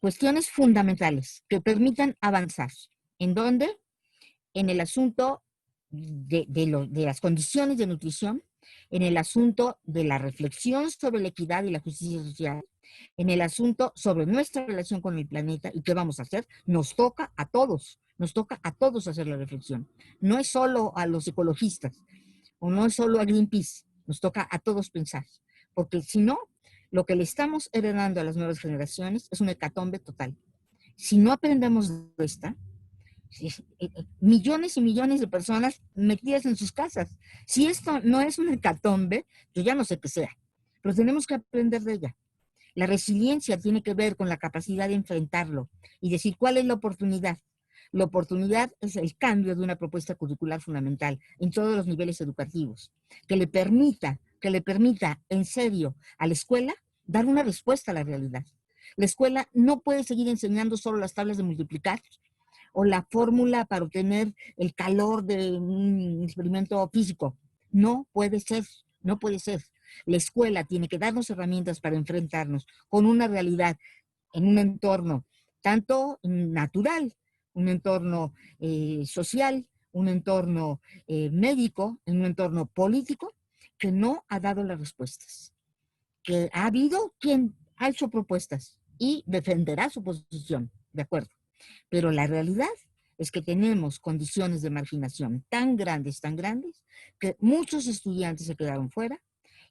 cuestiones fundamentales que permitan avanzar. ¿En dónde? En el asunto de las condiciones de nutrición, en el asunto de la reflexión sobre la equidad y la justicia social, en el asunto sobre nuestra relación con el planeta y qué vamos a hacer. Nos toca a todos hacer la reflexión. No es solo a los ecologistas o no es solo a Greenpeace, nos toca a todos pensar, porque si no, lo que le estamos heredando a las nuevas generaciones es una hecatombe total. Si no aprendemos de esta, millones y millones de personas metidas en sus casas. Si esto no es una hecatombe, yo ya no sé qué sea, pero tenemos que aprender de ella. La resiliencia tiene que ver con la capacidad de enfrentarlo y decir cuál es la oportunidad. La oportunidad es el cambio de una propuesta curricular fundamental en todos los niveles educativos, que le permita en serio a la escuela dar una respuesta a la realidad. La escuela no puede seguir enseñando solo las tablas de multiplicar o la fórmula para obtener el calor de un experimento físico. No puede ser, no puede ser. La escuela tiene que darnos herramientas para enfrentarnos con una realidad en un entorno tanto natural, un entorno social, un entorno médico, en un entorno político, que no ha dado las respuestas. Que ha habido quien ha hecho propuestas y defenderá su posición, de acuerdo. Pero la realidad es que tenemos condiciones de marginación tan grandes, que muchos estudiantes se quedaron fuera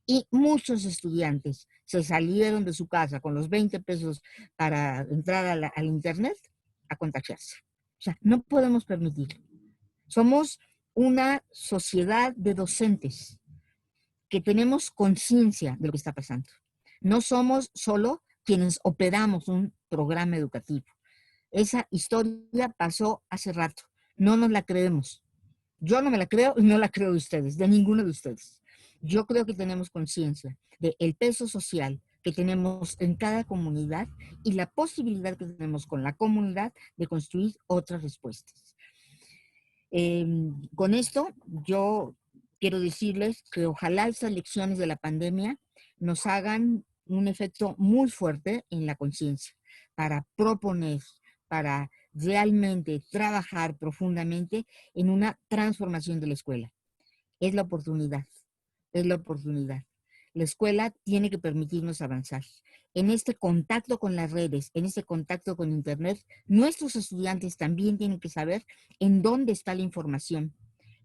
y muchos estudiantes se salieron de su casa con los 20 pesos para entrar al internet a contagiarse. O sea, no podemos permitirlo. Somos una sociedad de docentes que tenemos conciencia de lo que está pasando. No somos solo quienes operamos un programa educativo. Esa historia pasó hace rato. No nos la creemos. Yo no me la creo y no la creo de ustedes, de ninguno de ustedes. Yo creo que tenemos conciencia del peso social que tenemos en cada comunidad y la posibilidad que tenemos con la comunidad de construir otras respuestas. Con esto, yo quiero decirles que ojalá estas lecciones de la pandemia nos hagan un efecto muy fuerte en la conciencia para proponer, para realmente trabajar profundamente en una transformación de la escuela. Es la oportunidad, es la oportunidad. La escuela tiene que permitirnos avanzar. En este contacto con las redes, en este contacto con Internet, nuestros estudiantes también tienen que saber en dónde está la información,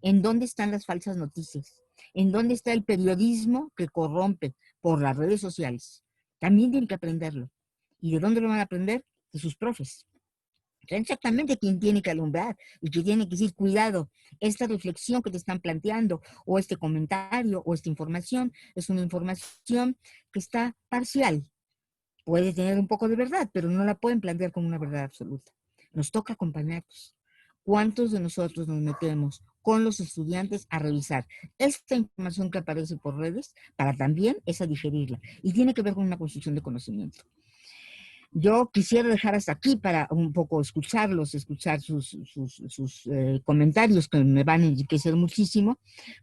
en dónde están las falsas noticias, en dónde está el periodismo que corrompe por las redes sociales. También tienen que aprenderlo. ¿Y de dónde lo van a aprender? De sus profes. Exactamente quien tiene que alumbrar y que tiene que decir, cuidado, esta reflexión que te están planteando o este comentario o esta información es una información que está parcial. Puede tener un poco de verdad, pero no la pueden plantear como una verdad absoluta. Nos toca acompañarnos. ¿Cuántos de nosotros nos metemos con los estudiantes a revisar esta información que aparece por redes para también esa digerirla? Y tiene que ver con una construcción de conocimiento. Yo quisiera dejar hasta aquí para un poco escucharlos, escuchar sus comentarios que me van a enriquecer muchísimo,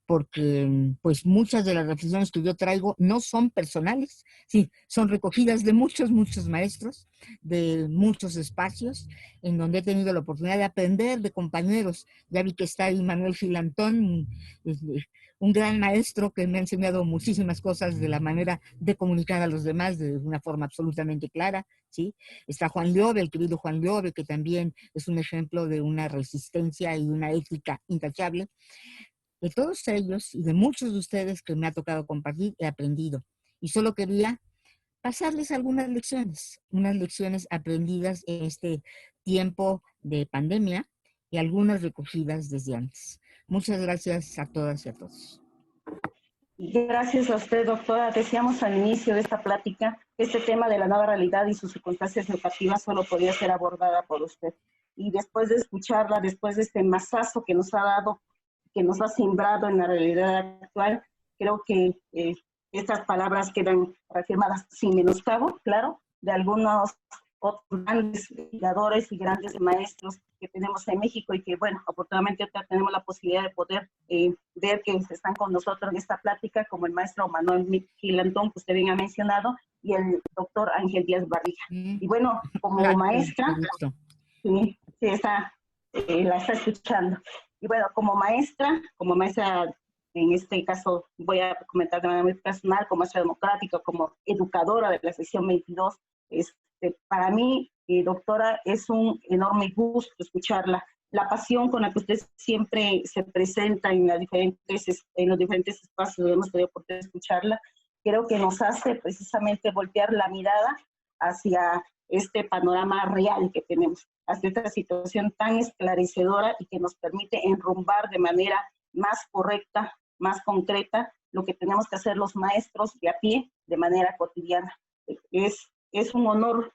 porque pues muchas de las reflexiones que yo traigo no son personales, sí, son recogidas de muchos maestros, de muchos espacios, en donde he tenido la oportunidad de aprender de compañeros. Ya vi que está ahí Manuel Gilantón, un gran maestro que me ha enseñado muchísimas cosas de la manera de comunicar a los demás de una forma absolutamente clara, ¿sí? Está Juan Liobe, el querido Juan Liobe, que también es un ejemplo de una resistencia y una ética intachable. De todos ellos y de muchos de ustedes que me ha tocado compartir, he aprendido. Y solo quería pasarles algunas lecciones, unas lecciones aprendidas en este tiempo de pandemia y algunas recogidas desde antes. Muchas gracias a todas y a todos. Gracias a usted, doctora. Decíamos al inicio de esta plática que este tema de la nueva realidad y sus circunstancias educativas solo podía ser abordada por usted. Y después de escucharla, después de este mazazo que nos ha dado, que nos ha sembrado en la realidad actual, creo que estas palabras quedan reafirmadas sin menoscabo, claro, de algunos otros grandes educadores y grandes maestros que tenemos en México y que, bueno, afortunadamente tenemos la posibilidad de poder ver que están con nosotros en esta plática, como el maestro Manuel Gilantón, que usted bien ha mencionado, y el doctor Ángel Díaz Barriga. Y bueno, como maestra, sí, la está escuchando. Y bueno, como maestra en este caso voy a comentar de manera muy personal, como maestra democrática, como educadora de la sección 22, para mí, doctora, es un enorme gusto escucharla. La pasión con la que usted siempre se presenta en los diferentes espacios donde hemos tenido oportunidad de escucharla, creo que nos hace precisamente voltear la mirada hacia este panorama real que tenemos, hacia esta situación tan esclarecedora y que nos permite enrumbar de manera más correcta, más concreta, lo que tenemos que hacer los maestros de a pie de manera cotidiana. Es un honor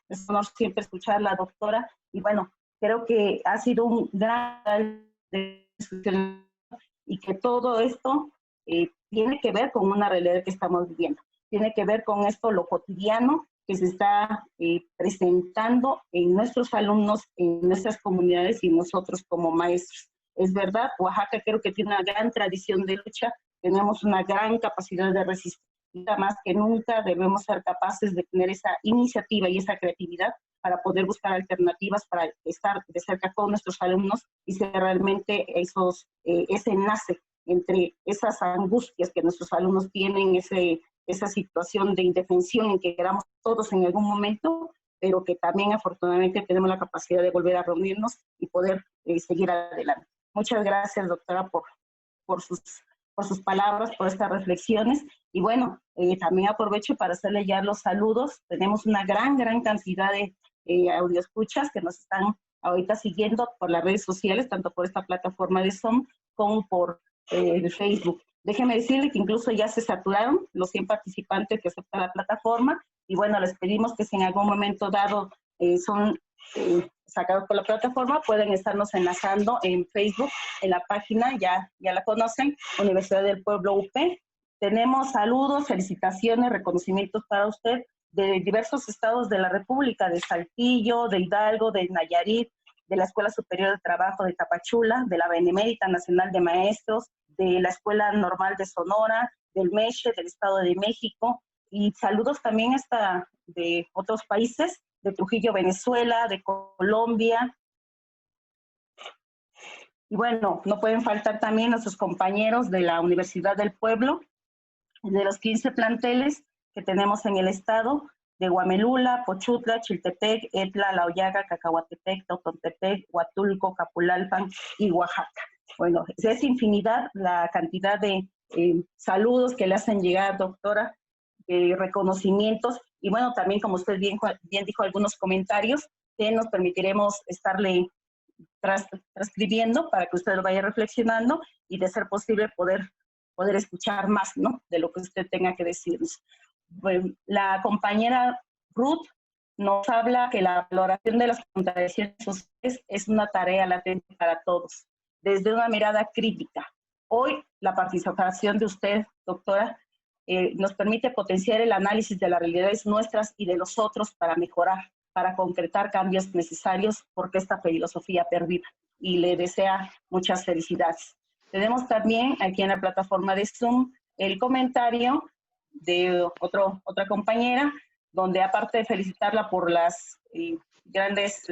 siempre escuchar a la doctora y bueno, creo que ha sido un gran discusión y que todo esto tiene que ver con una realidad que estamos viviendo, tiene que ver con esto, lo cotidiano que se está presentando en nuestros alumnos, en nuestras comunidades y nosotros como maestros. Es verdad, Oaxaca creo que tiene una gran tradición de lucha, tenemos una gran capacidad de resistencia, más que nunca debemos ser capaces de tener esa iniciativa y esa creatividad para poder buscar alternativas, para estar de cerca con nuestros alumnos y ser realmente ese enlace entre esas angustias que nuestros alumnos tienen, esa situación de indefensión en que quedamos todos en algún momento, pero que también afortunadamente tenemos la capacidad de volver a reunirnos y poder seguir adelante. Muchas gracias, doctora, por sus palabras, por estas reflexiones. Y bueno, también aprovecho para hacerle ya los saludos. Tenemos una gran cantidad de audioescuchas que nos están ahorita siguiendo por las redes sociales, tanto por esta plataforma de Zoom como por el Facebook. Déjeme decirle que incluso ya se saturaron los 100 participantes que aceptan la plataforma y bueno, les pedimos que si en algún momento dado son sacados por la plataforma, pueden estarnos enlazando en Facebook, en la página, ya la conocen, Universidad del Pueblo UP. Tenemos saludos, felicitaciones, reconocimientos para usted de diversos estados de la República, de Saltillo, de Hidalgo, de Nayarit, de la Escuela Superior de Trabajo de Tapachula, de la Benemérita Nacional de Maestros, de la Escuela Normal de Sonora, del MESHE, del Estado de México, y saludos también hasta de otros países, de Trujillo, Venezuela, de Colombia. Y bueno, no pueden faltar también nuestros compañeros de la Universidad del Pueblo, de los 15 planteles que tenemos en el estado, de Huamelula, Pochutla, Chiltepec, Etla, La Hoyaga, Cacahuatepec, Totontepec, Huatulco, Capulalpan y Oaxaca. Bueno, es infinidad la cantidad de saludos que le hacen llegar, doctora, reconocimientos, y bueno, también como usted bien dijo algunos comentarios, que nos permitiremos estarle transcribiendo para que usted lo vaya reflexionando y de ser posible poder escuchar más, ¿no?, de lo que usted tenga que decirnos. Bueno, la compañera Ruth nos habla que la valoración de las contradicciones sociales es una tarea latente para todos, desde una mirada crítica. Hoy, la participación de usted, doctora, nos permite potenciar el análisis de las realidades nuestras y de los otros para mejorar, para concretar cambios necesarios, porque esta filosofía perdura. Y le desea muchas felicidades. Tenemos también aquí en la plataforma de Zoom el comentario de otra compañera, donde aparte de felicitarla por las grandes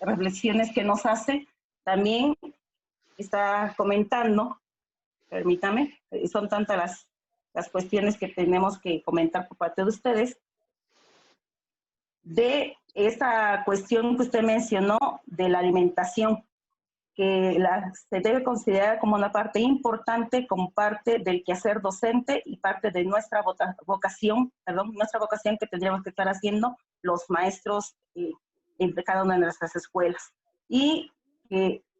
reflexiones que nos hace, también está comentando, permítame, son tantas las cuestiones que tenemos que comentar por parte de ustedes, de esta cuestión que usted mencionó de la alimentación. que se debe considerar como una parte importante, como parte del quehacer docente y parte de nuestra vocación, nuestra vocación que tendríamos que estar haciendo los maestros en cada una de nuestras escuelas. Y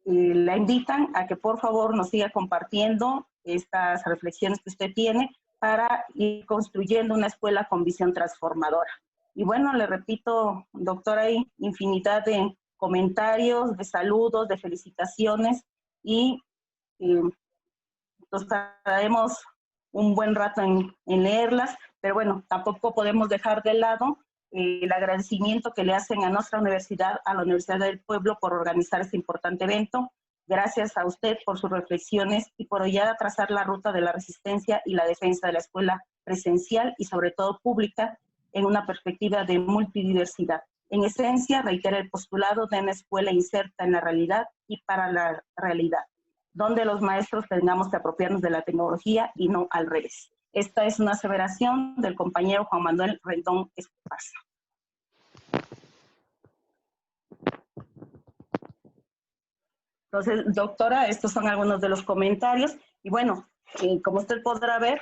la invitan a que por favor nos siga compartiendo estas reflexiones que usted tiene para ir construyendo una escuela con visión transformadora. Y bueno, le repito, doctora, hay infinidad de comentarios, de saludos, de felicitaciones y nos tardaremos un buen rato en leerlas, pero bueno, tampoco podemos dejar de lado el agradecimiento que le hacen a nuestra universidad, a la Universidad del Pueblo, por organizar este importante evento. Gracias a usted por sus reflexiones y por ayudar a trazar la ruta de la resistencia y la defensa de la escuela presencial y sobre todo pública en una perspectiva de multidiversidad. En esencia, reitera el postulado de una escuela inserta en la realidad y para la realidad, donde los maestros tengamos que apropiarnos de la tecnología y no al revés. Esta es una aseveración del compañero Juan Manuel Rendón Esparza. Entonces, doctora, estos son algunos de los comentarios. Y bueno, como usted podrá ver,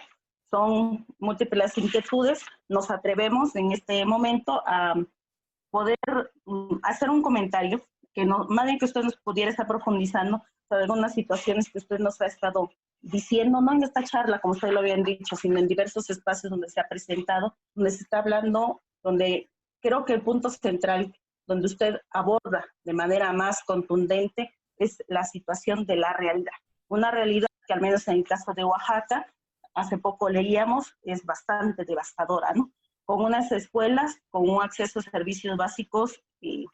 son múltiples inquietudes. Nos atrevemos en este momento a poder hacer un comentario, que no, más bien que usted nos pudiera estar profundizando sobre algunas situaciones que usted nos ha estado diciendo, no en esta charla, como usted lo habían dicho, sino en diversos espacios donde se ha presentado, donde se está hablando, donde creo que el punto central, donde usted aborda de manera más contundente, es la situación de la realidad. Una realidad que al menos en el caso de Oaxaca, hace poco leíamos, es bastante devastadora, ¿no? Con unas escuelas con un acceso a servicios básicos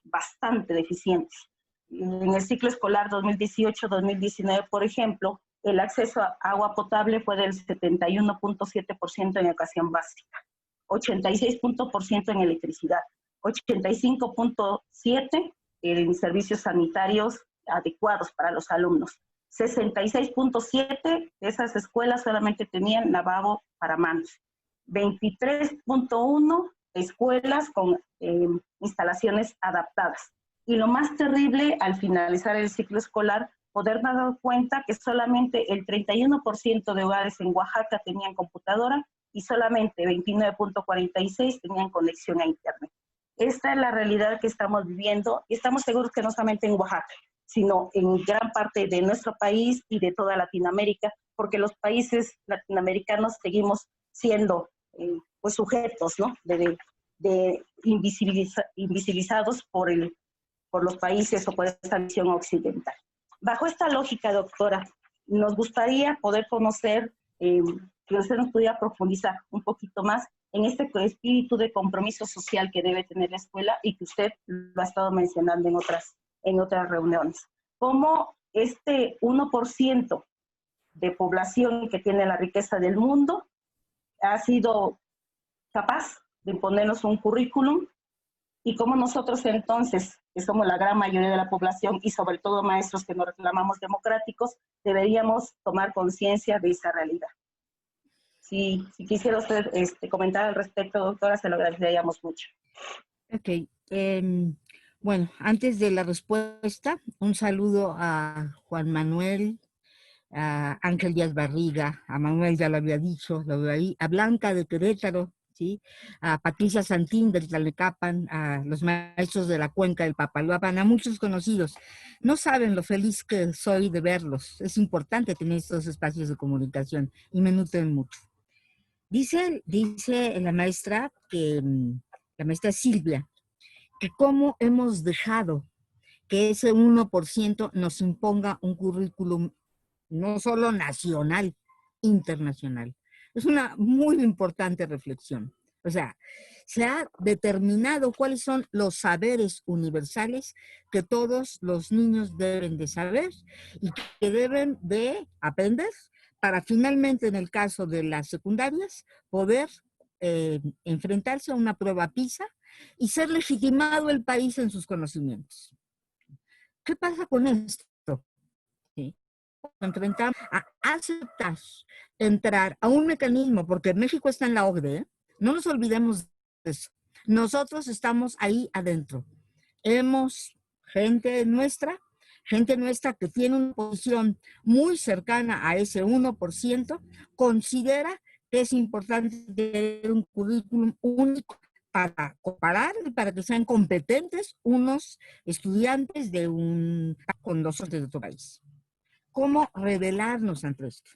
bastante deficientes. En el ciclo escolar 2018-2019, por ejemplo, el acceso a agua potable fue del 71.7% en educación básica, 86% en electricidad, 85.7% en servicios sanitarios adecuados para los alumnos. 66.7% de esas escuelas solamente tenían lavabo para manos. 23.1 escuelas con instalaciones adaptadas. Y lo más terrible, al finalizar el ciclo escolar, poder dar cuenta que solamente el 31% de hogares en Oaxaca tenían computadora y solamente 29.46 tenían conexión a Internet. Esta es la realidad que estamos viviendo y estamos seguros que no solamente en Oaxaca, sino en gran parte de nuestro país y de toda Latinoamérica, porque los países latinoamericanos seguimos siendo pues sujetos, ¿no? de invisibilizados por los países o por esta visión occidental. Bajo esta lógica, doctora, nos gustaría poder conocer, que usted nos pudiera profundizar un poquito más en este espíritu de compromiso social que debe tener la escuela y que usted lo ha estado mencionando en otras reuniones. ¿Cómo este 1% de población que tiene la riqueza del mundo ha sido capaz de imponernos un currículum y cómo nosotros entonces, que somos la gran mayoría de la población y sobre todo maestros que nos reclamamos democráticos, deberíamos tomar conciencia de esa realidad? Si quisiera usted comentar al respecto, doctora, se lo agradeceríamos mucho. Ok. Bueno, antes de la respuesta, un saludo a Juan Manuel, a Ángel Díaz Barriga, a Manuel ya lo había dicho, a Blanca de Querétaro, ¿sí? A Patricia Santín del Tlalnecapan, a los maestros de la cuenca del Papaloapan, a muchos conocidos. No saben lo feliz que soy de verlos. Es importante tener estos espacios de comunicación y me nutren mucho. Dice la maestra Silvia, que cómo hemos dejado que ese 1% nos imponga un currículum no solo nacional, internacional. Es una muy importante reflexión. O sea, se ha determinado cuáles son los saberes universales que todos los niños deben de saber y que deben de aprender para finalmente, en el caso de las secundarias, poder enfrentarse a una prueba PISA y ser legitimado el país en sus conocimientos. ¿Qué pasa con esto? ¿Sí? Enfrentamos a aceptar entrar a un mecanismo, porque México está en la OCDE, no nos olvidemos de eso. Nosotros estamos ahí adentro. Hemos, gente nuestra, gente nuestra que tiene una posición muy cercana a ese 1%, considera que es importante tener un currículum único para comparar y para que sean competentes unos estudiantes con los otros de otro país. ¿Cómo rebelarnos ante esto?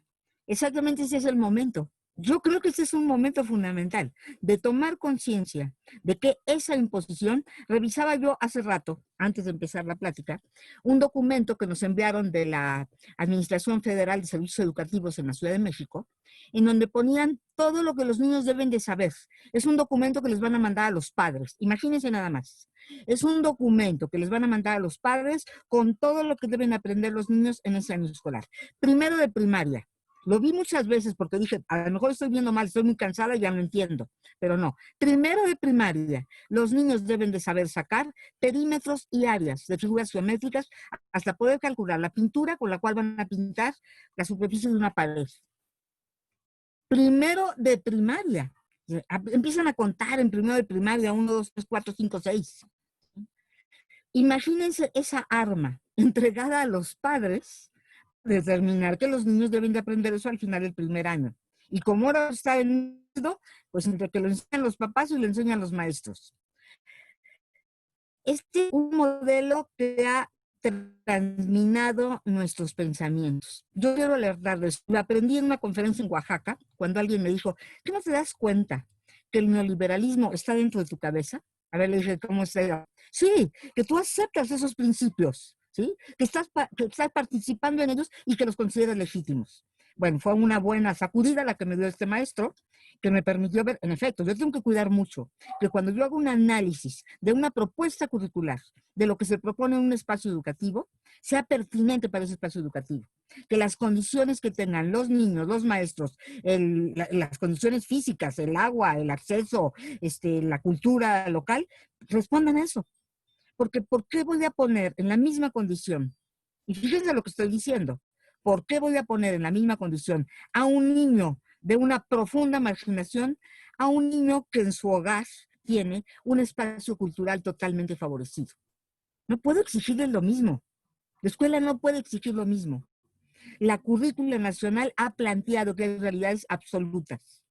Exactamente ese es el momento. Yo creo que ese es un momento fundamental de tomar conciencia de que esa imposición, revisaba yo hace rato, antes de empezar la plática, un documento que nos enviaron de la Administración Federal de Servicios Educativos en la Ciudad de México, en donde ponían todo lo que los niños deben de saber. Es un documento que les van a mandar a los padres, imagínense nada más. Es un documento que les van a mandar a los padres con todo lo que deben aprender los niños en ese año escolar. Primero de primaria. Lo vi muchas veces porque dije, a lo mejor estoy viendo mal, estoy muy cansada y ya no entiendo, pero no. Primero de primaria, los niños deben de saber sacar perímetros y áreas de figuras geométricas hasta poder calcular la pintura con la cual van a pintar la superficie de una pared. Primero de primaria. Empiezan a contar en primero de primaria, 1, 2, 3, 4, 5, 6. Imagínense esa arma entregada a los padres, determinar que los niños deben de aprender eso al final del primer año. Y como ahora está en esto, pues entre que lo enseñan los papás y lo enseñan los maestros. Este es un modelo que ha transminado nuestros pensamientos. Yo quiero alertarles, lo aprendí en una conferencia en Oaxaca, cuando alguien me dijo, ¿qué no te das cuenta que el neoliberalismo está dentro de tu cabeza? A ver, le dije, ¿cómo está? Sí, que tú aceptas esos principios, ¿sí? Que estás participando en ellos y que los consideras legítimos. Bueno, fue una buena sacudida la que me dio este maestro, que me permitió ver, en efecto, yo tengo que cuidar mucho, que cuando yo hago un análisis de una propuesta curricular, de lo que se propone en un espacio educativo, sea pertinente para ese espacio educativo. Que las condiciones que tengan los niños, los maestros, las condiciones físicas, el agua, el acceso, la cultura local, respondan a eso. Porque ¿por qué voy a poner en la misma condición? Y fíjense lo que estoy diciendo. ¿Por qué voy a poner en la misma condición a un niño de una profunda marginación a un niño que en su hogar tiene un espacio cultural totalmente favorecido? No puedo exigirles lo mismo. La escuela no puede exigir lo mismo. La currícula nacional ha planteado que hay realidades absolutas.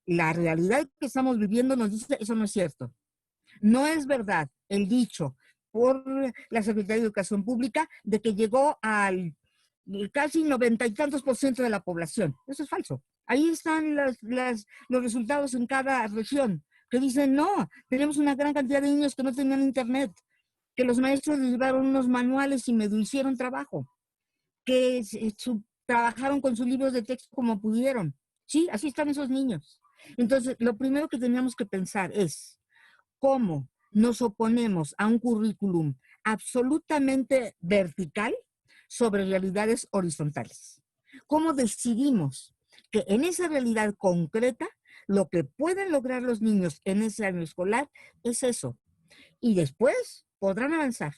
La realidad que estamos viviendo nos dice que eso no es cierto. No es verdad el dicho por la Secretaría de Educación Pública de que llegó al casi 90 y tantos % de la población. Eso es falso. Ahí están los resultados en cada región, que dicen, no, tenemos una gran cantidad de niños que no tenían internet, que los maestros les llevaron unos manuales y medio hicieron trabajo, que trabajaron con sus libros de texto como pudieron. Sí, así están esos niños. Entonces, lo primero que teníamos que pensar es cómo nos oponemos a un currículum absolutamente vertical sobre realidades horizontales. ¿Cómo decidimos que en esa realidad concreta lo que pueden lograr los niños en ese año escolar es eso? Y después podrán avanzar.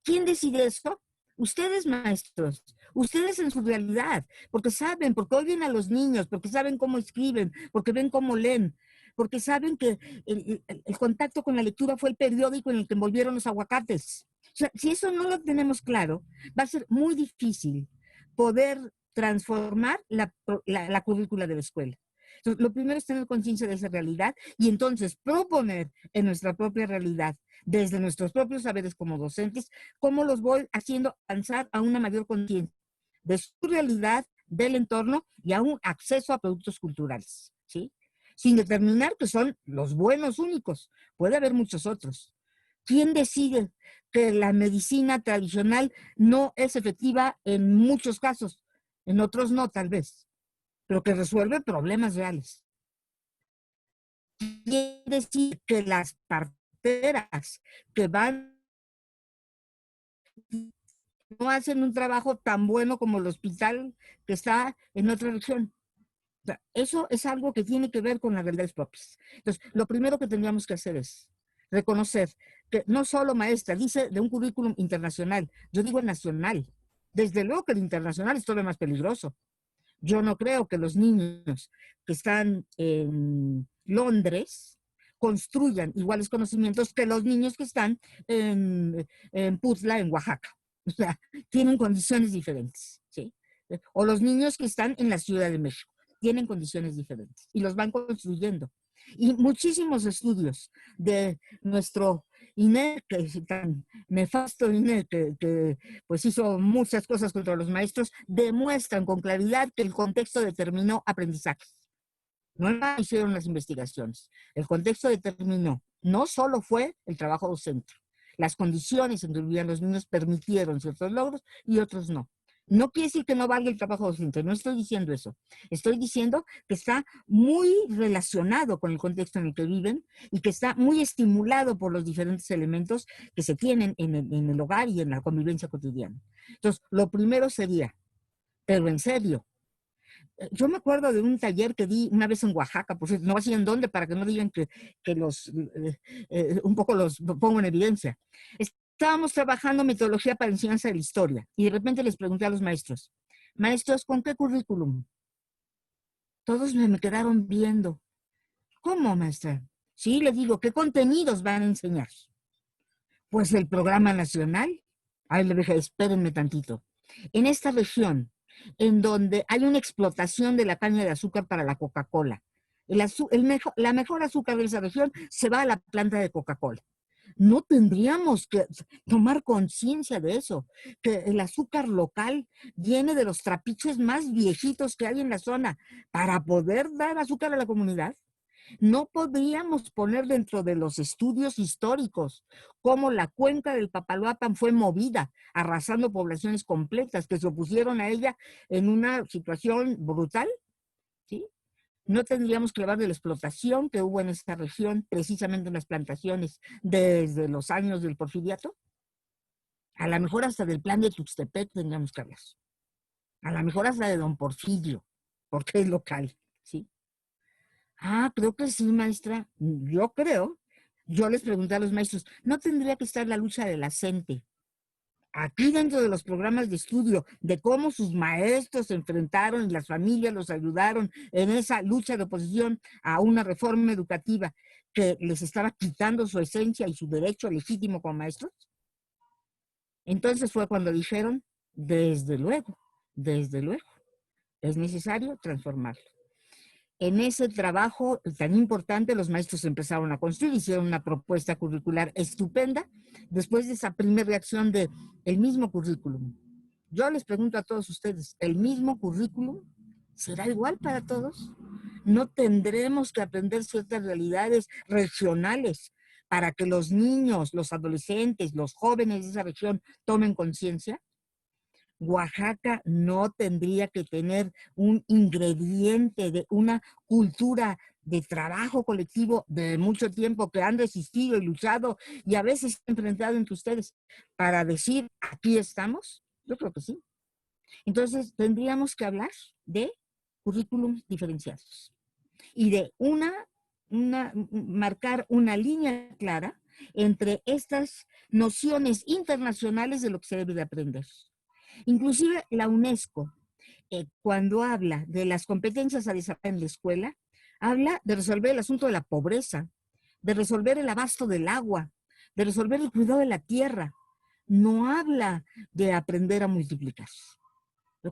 ¿Quién decide eso? Ustedes, maestros, ustedes en su realidad, porque saben, porque oyen a los niños, porque saben cómo escriben, porque ven cómo leen, porque saben que el contacto con la lectura fue el periódico en el que envolvieron los aguacates. O sea, si eso no lo tenemos claro, va a ser muy difícil poder transformar la currícula de la escuela. Entonces, lo primero es tener conciencia de esa realidad y entonces proponer en nuestra propia realidad, desde nuestros propios saberes como docentes, cómo los voy haciendo avanzar a una mayor conciencia de su realidad, del entorno y a un acceso a productos culturales, ¿sí? Sin determinar que son los buenos únicos. Puede haber muchos otros. ¿Quién decide que la medicina tradicional no es efectiva en muchos casos? En otros no, tal vez, pero que resuelve problemas reales. Quiere decir que las parteras que van no hacen un trabajo tan bueno como el hospital que está en otra región. O sea, eso es algo que tiene que ver con las realidades propias. Entonces, lo primero que tendríamos que hacer es reconocer que no solo maestra, dice de un currículum internacional, yo digo nacional. Desde luego que el internacional es todavía más peligroso. Yo no creo que los niños que están en Londres construyan iguales conocimientos que los niños que están en Puzla, en Oaxaca. O sea, tienen condiciones diferentes, ¿sí? O los niños que están en la Ciudad de México tienen condiciones diferentes y los van construyendo. Y muchísimos estudios de nuestro INE, que es tan nefasto INE, que pues hizo muchas cosas contra los maestros, demuestran con claridad que el contexto determinó aprendizajes. No hicieron las investigaciones. El contexto determinó, no solo fue el trabajo docente, las condiciones en que vivían los niños permitieron ciertos logros y otros no. No quiere decir que no valga el trabajo docente, no estoy diciendo eso. Estoy diciendo que está muy relacionado con el contexto en el que viven y que está muy estimulado por los diferentes elementos que se tienen en el hogar y en la convivencia cotidiana. Entonces, lo primero sería, pero en serio, yo me acuerdo de un taller que di una vez en Oaxaca, por cierto, no sé en dónde, para que no digan que un poco los pongo en evidencia. Estábamos trabajando metodología para enseñanza de la historia y de repente les pregunté a los maestros, maestros, ¿con qué currículum? Todos me quedaron viendo. ¿Cómo, maestra? Sí, les digo, ¿qué contenidos van a enseñar? Pues el programa nacional. Ahí le dije, espérenme tantito. En esta región, en donde hay una explotación de la caña de azúcar para la Coca-Cola, la mejor azúcar de esa región se va a la planta de Coca-Cola. No tendríamos que tomar conciencia de eso, que el azúcar local viene de los trapiches más viejitos que hay en la zona para poder dar azúcar a la comunidad. No podríamos poner dentro de los estudios históricos cómo la cuenca del Papaloapan fue movida, arrasando poblaciones completas que se opusieron a ella en una situación brutal, ¿sí? No tendríamos que hablar de la explotación que hubo en esta región, precisamente en las plantaciones, desde los años del Porfiriato. A lo mejor hasta del plan de Tuxtepec tendríamos que hablar. A lo mejor hasta de Don Porfirio, porque es local, ¿sí? Ah, creo que sí, maestra. Yo creo. Yo les pregunté a los maestros, ¿no tendría que estar la lucha de la gente aquí dentro de los programas de estudio, de cómo sus maestros se enfrentaron y las familias los ayudaron en esa lucha de oposición a una reforma educativa que les estaba quitando su esencia y su derecho legítimo como maestros? Entonces fue cuando dijeron, desde luego, es necesario transformarlo. En ese trabajo tan importante, los maestros empezaron a construir, hicieron una propuesta curricular estupenda, después de esa primera reacción de el mismo currículum. Yo les pregunto a todos ustedes, ¿el mismo currículum será igual para todos? ¿No tendremos que aprender ciertas realidades regionales para que los niños, los adolescentes, los jóvenes de esa región tomen conciencia? Oaxaca no tendría que tener un ingrediente de una cultura de trabajo colectivo de mucho tiempo que han resistido y luchado y a veces enfrentado entre ustedes para decir, aquí estamos. Yo creo que sí. Entonces tendríamos que hablar de currículums diferenciados y de marcar una línea clara entre estas nociones internacionales de lo que se debe de aprender. Inclusive la UNESCO, cuando habla de las competencias a desarrollar en la escuela, habla de resolver el asunto de la pobreza, de resolver el abasto del agua, de resolver el cuidado de la tierra. No habla de aprender a multiplicar.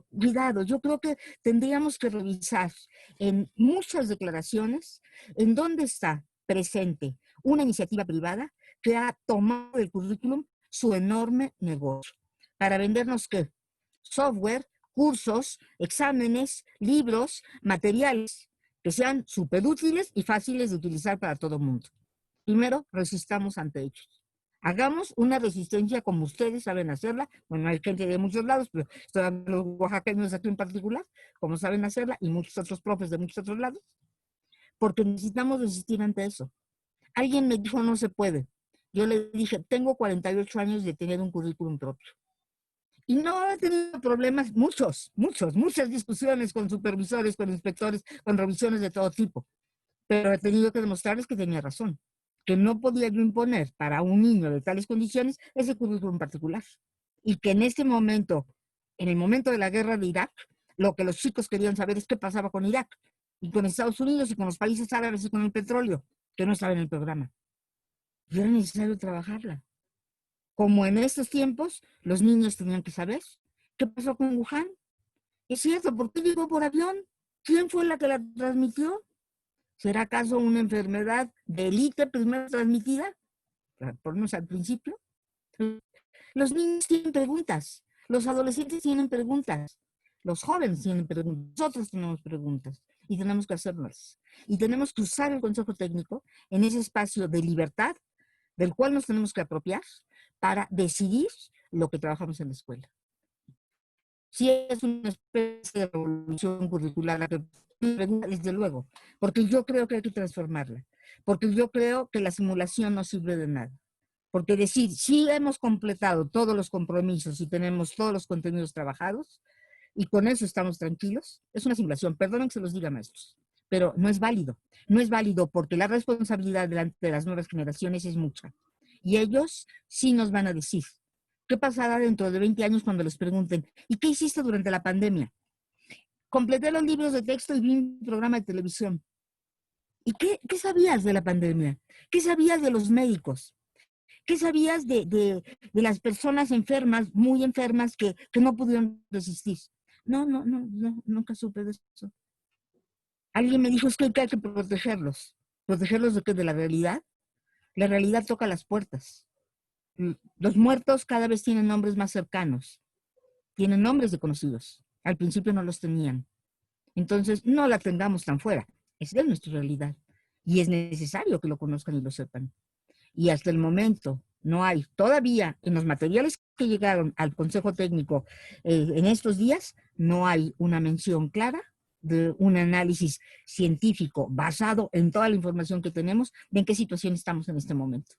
Cuidado, yo creo que tendríamos que revisar en muchas declaraciones en dónde está presente una iniciativa privada que ha tomado del currículum su enorme negocio para vendernos ¿qué? Software, cursos, exámenes, libros, materiales que sean súper útiles y fáciles de utilizar para todo el mundo. Primero, resistamos ante ellos. Hagamos una resistencia como ustedes saben hacerla. Bueno, hay gente de muchos lados, pero estoy hablando de los oaxaqueños aquí en particular, como saben hacerla, y muchos otros profes de muchos otros lados, porque necesitamos resistir ante eso. Alguien me dijo, no se puede. Yo le dije, tengo 48 años de tener un currículum propio. Y no he tenido problemas, muchas discusiones con supervisores, con inspectores, con revisiones de todo tipo. Pero he tenido que demostrarles que tenía razón, que no podía yo imponer para un niño de tales condiciones ese currículum particular. Y que en este momento, en el momento de la guerra de Irak, lo que los chicos querían saber es qué pasaba con Irak, y con Estados Unidos, y con los países árabes, y con el petróleo, que no estaba en el programa. Y era necesario trabajarla. como en estos tiempos los niños tenían que saber qué pasó con Wuhan. Es cierto, ¿por qué llegó por avión? ¿Quién fue la que la transmitió? ¿Será acaso una enfermedad de élite primero transmitida? Por menos al principio. Los niños tienen preguntas, los adolescentes tienen preguntas, los jóvenes tienen preguntas, nosotros tenemos preguntas y tenemos que hacerlas. Y tenemos que usar el Consejo Técnico en ese espacio de libertad del cual nos tenemos que apropiar para decidir lo que trabajamos en la escuela. Si es una especie de revolución curricular la que pregunta, desde luego, porque yo creo que hay que transformarla, porque yo creo que la simulación no sirve de nada. Porque decir, sí hemos completado todos los compromisos y tenemos todos los contenidos trabajados y con eso estamos tranquilos, es una simulación. Perdonen que se los diga, maestros, pero no es válido. No es válido porque la responsabilidad delante de las nuevas generaciones es mucha. Y ellos sí nos van a decir, ¿qué pasará dentro de 20 años cuando les pregunten, ¿y qué hiciste durante la pandemia? Completé los libros de texto y vi un programa de televisión. ¿Y qué sabías de la pandemia? ¿Qué sabías de los médicos? ¿Qué sabías de las personas enfermas, muy enfermas, que no pudieron resistir? No, nunca supe de eso. Alguien me dijo, es que hay que protegerlos. ¿Protegerlos de qué? ¿De la realidad? La realidad toca las puertas. Los muertos cada vez tienen nombres más cercanos. Tienen nombres de conocidos. Al principio no los tenían. Entonces, no la tengamos tan fuera. Es de nuestra realidad. Y es necesario que lo conozcan y lo sepan. Y hasta el momento no hay todavía en los materiales que llegaron al Consejo Técnico en estos días, no hay una mención clara de un análisis científico basado en toda la información que tenemos de en qué situación estamos en este momento,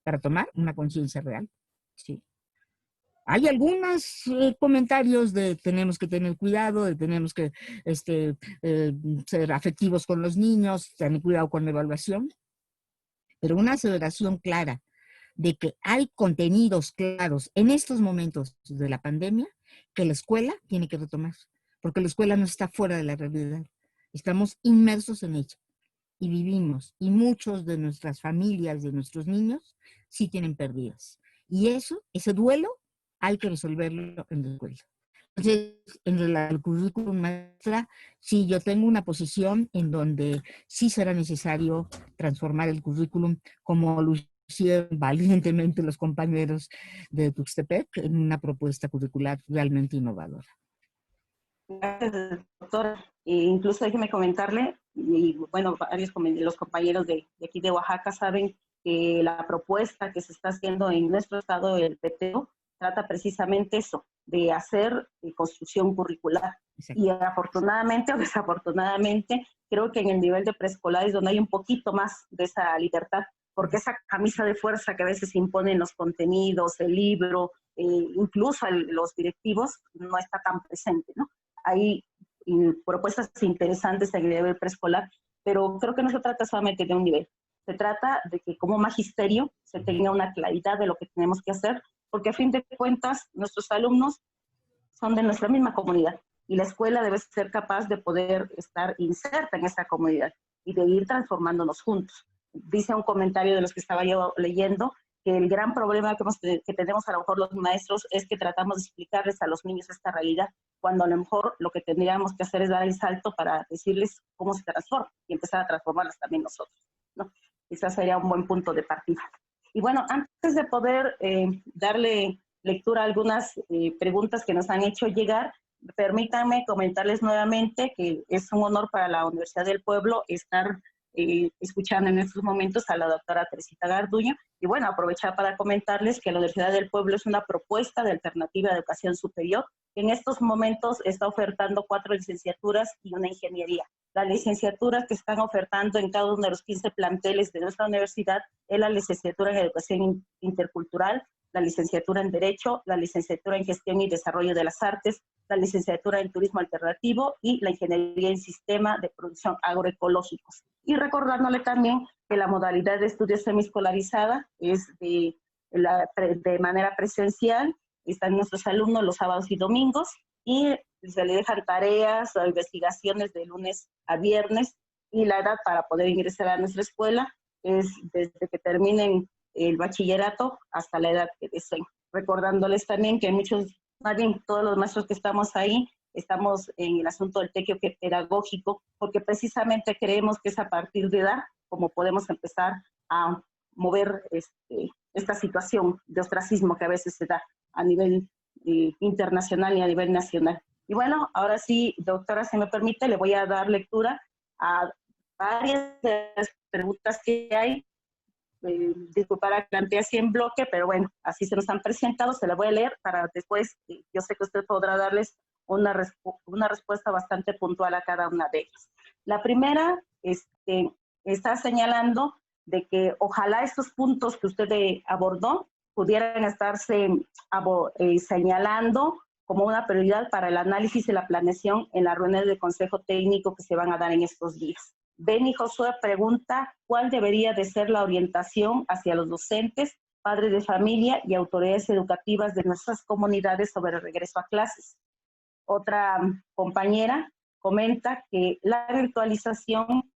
para tomar una conciencia real. Sí. Hay algunos comentarios de tenemos que tener cuidado, de tenemos que ser afectivos con los niños, tener cuidado con la evaluación, pero una aseveración clara de que hay contenidos claros en estos momentos de la pandemia que la escuela tiene que retomar, porque la escuela no está fuera de la realidad, estamos inmersos en ella y vivimos, y muchos de nuestras familias, de nuestros niños, sí tienen pérdidas. Y eso, ese duelo, hay que resolverlo en la escuela. Entonces, en el currículum maestra, sí, yo tengo una posición en donde sí será necesario transformar el currículum como lo hicieron valientemente los compañeros de Tuxtepec en una propuesta curricular realmente innovadora. Gracias, doctora. Incluso déjeme comentarle, y bueno, varios los compañeros de aquí de Oaxaca saben que la propuesta que se está haciendo en nuestro estado, el PTO, trata precisamente eso, de hacer construcción curricular. Exacto. Y afortunadamente o desafortunadamente, creo que en el nivel de preescolar es donde hay un poquito más de esa libertad, porque esa camisa de fuerza que a veces imponen los contenidos, el libro, incluso los directivos, no está tan presente, ¿no? Hay propuestas interesantes en el nivel preescolar, pero creo que no se trata solamente de un nivel. Se trata de que como magisterio se tenga una claridad de lo que tenemos que hacer, porque a fin de cuentas nuestros alumnos son de nuestra misma comunidad y la escuela debe ser capaz de poder estar inserta en esa comunidad y de ir transformándonos juntos. Dice un comentario de los que estaba yo leyendo que el gran problema que tenemos a lo mejor los maestros es que tratamos de explicarles a los niños esta realidad, cuando a lo mejor lo que tendríamos que hacer es dar el salto para decirles cómo se transforma y empezar a transformarlas también nosotros, ¿no? Ese sería un buen punto de partida. Y bueno, antes de poder darle lectura a algunas preguntas que nos han hecho llegar, permítanme comentarles nuevamente que es un honor para la Universidad del Pueblo estar escuchando en estos momentos a la doctora Teresita Garduño. Y bueno, aprovechar para comentarles que la Universidad del Pueblo es una propuesta de alternativa de educación superior que en estos momentos está ofertando 4 licenciaturas y una ingeniería. Las licenciaturas que están ofertando en cada uno de los 15 planteles de nuestra universidad es la licenciatura en Educación Intercultural, la licenciatura en Derecho, la licenciatura en Gestión y Desarrollo de las Artes, la licenciatura en Turismo Alternativo y la Ingeniería en Sistema de Producción Agroecológicos. Y recordándole también que la modalidad de estudio semiescolarizada es de manera presencial, están nuestros alumnos los sábados y domingos y se le dejan tareas o investigaciones de lunes a viernes y la edad para poder ingresar a nuestra escuela es desde que terminen el bachillerato hasta la edad que deseen. Recordándoles también que muchos, más bien todos los maestros que estamos ahí, estamos en el asunto del tequio pedagógico, porque precisamente creemos que es a partir de edad como podemos empezar a mover esta situación de ostracismo que a veces se da a nivel internacional y a nivel nacional. Y bueno, ahora sí, doctora, si me permite, le voy a dar lectura a varias de las preguntas que hay. Disculpar, planteé así en bloque, pero bueno, así se nos han presentado, se la voy a leer para después, yo sé que usted podrá darles una respuesta bastante puntual a cada una de ellas. La primera está señalando de que ojalá estos puntos que usted abordó pudieran estarse señalando como una prioridad para el análisis y la planeación en las reuniones de consejo técnico que se van a dar en estos días. Beni Josué pregunta cuál debería de ser la orientación hacia los docentes, padres de familia y autoridades educativas de nuestras comunidades sobre el regreso a clases. Otra compañera comenta que la virtualización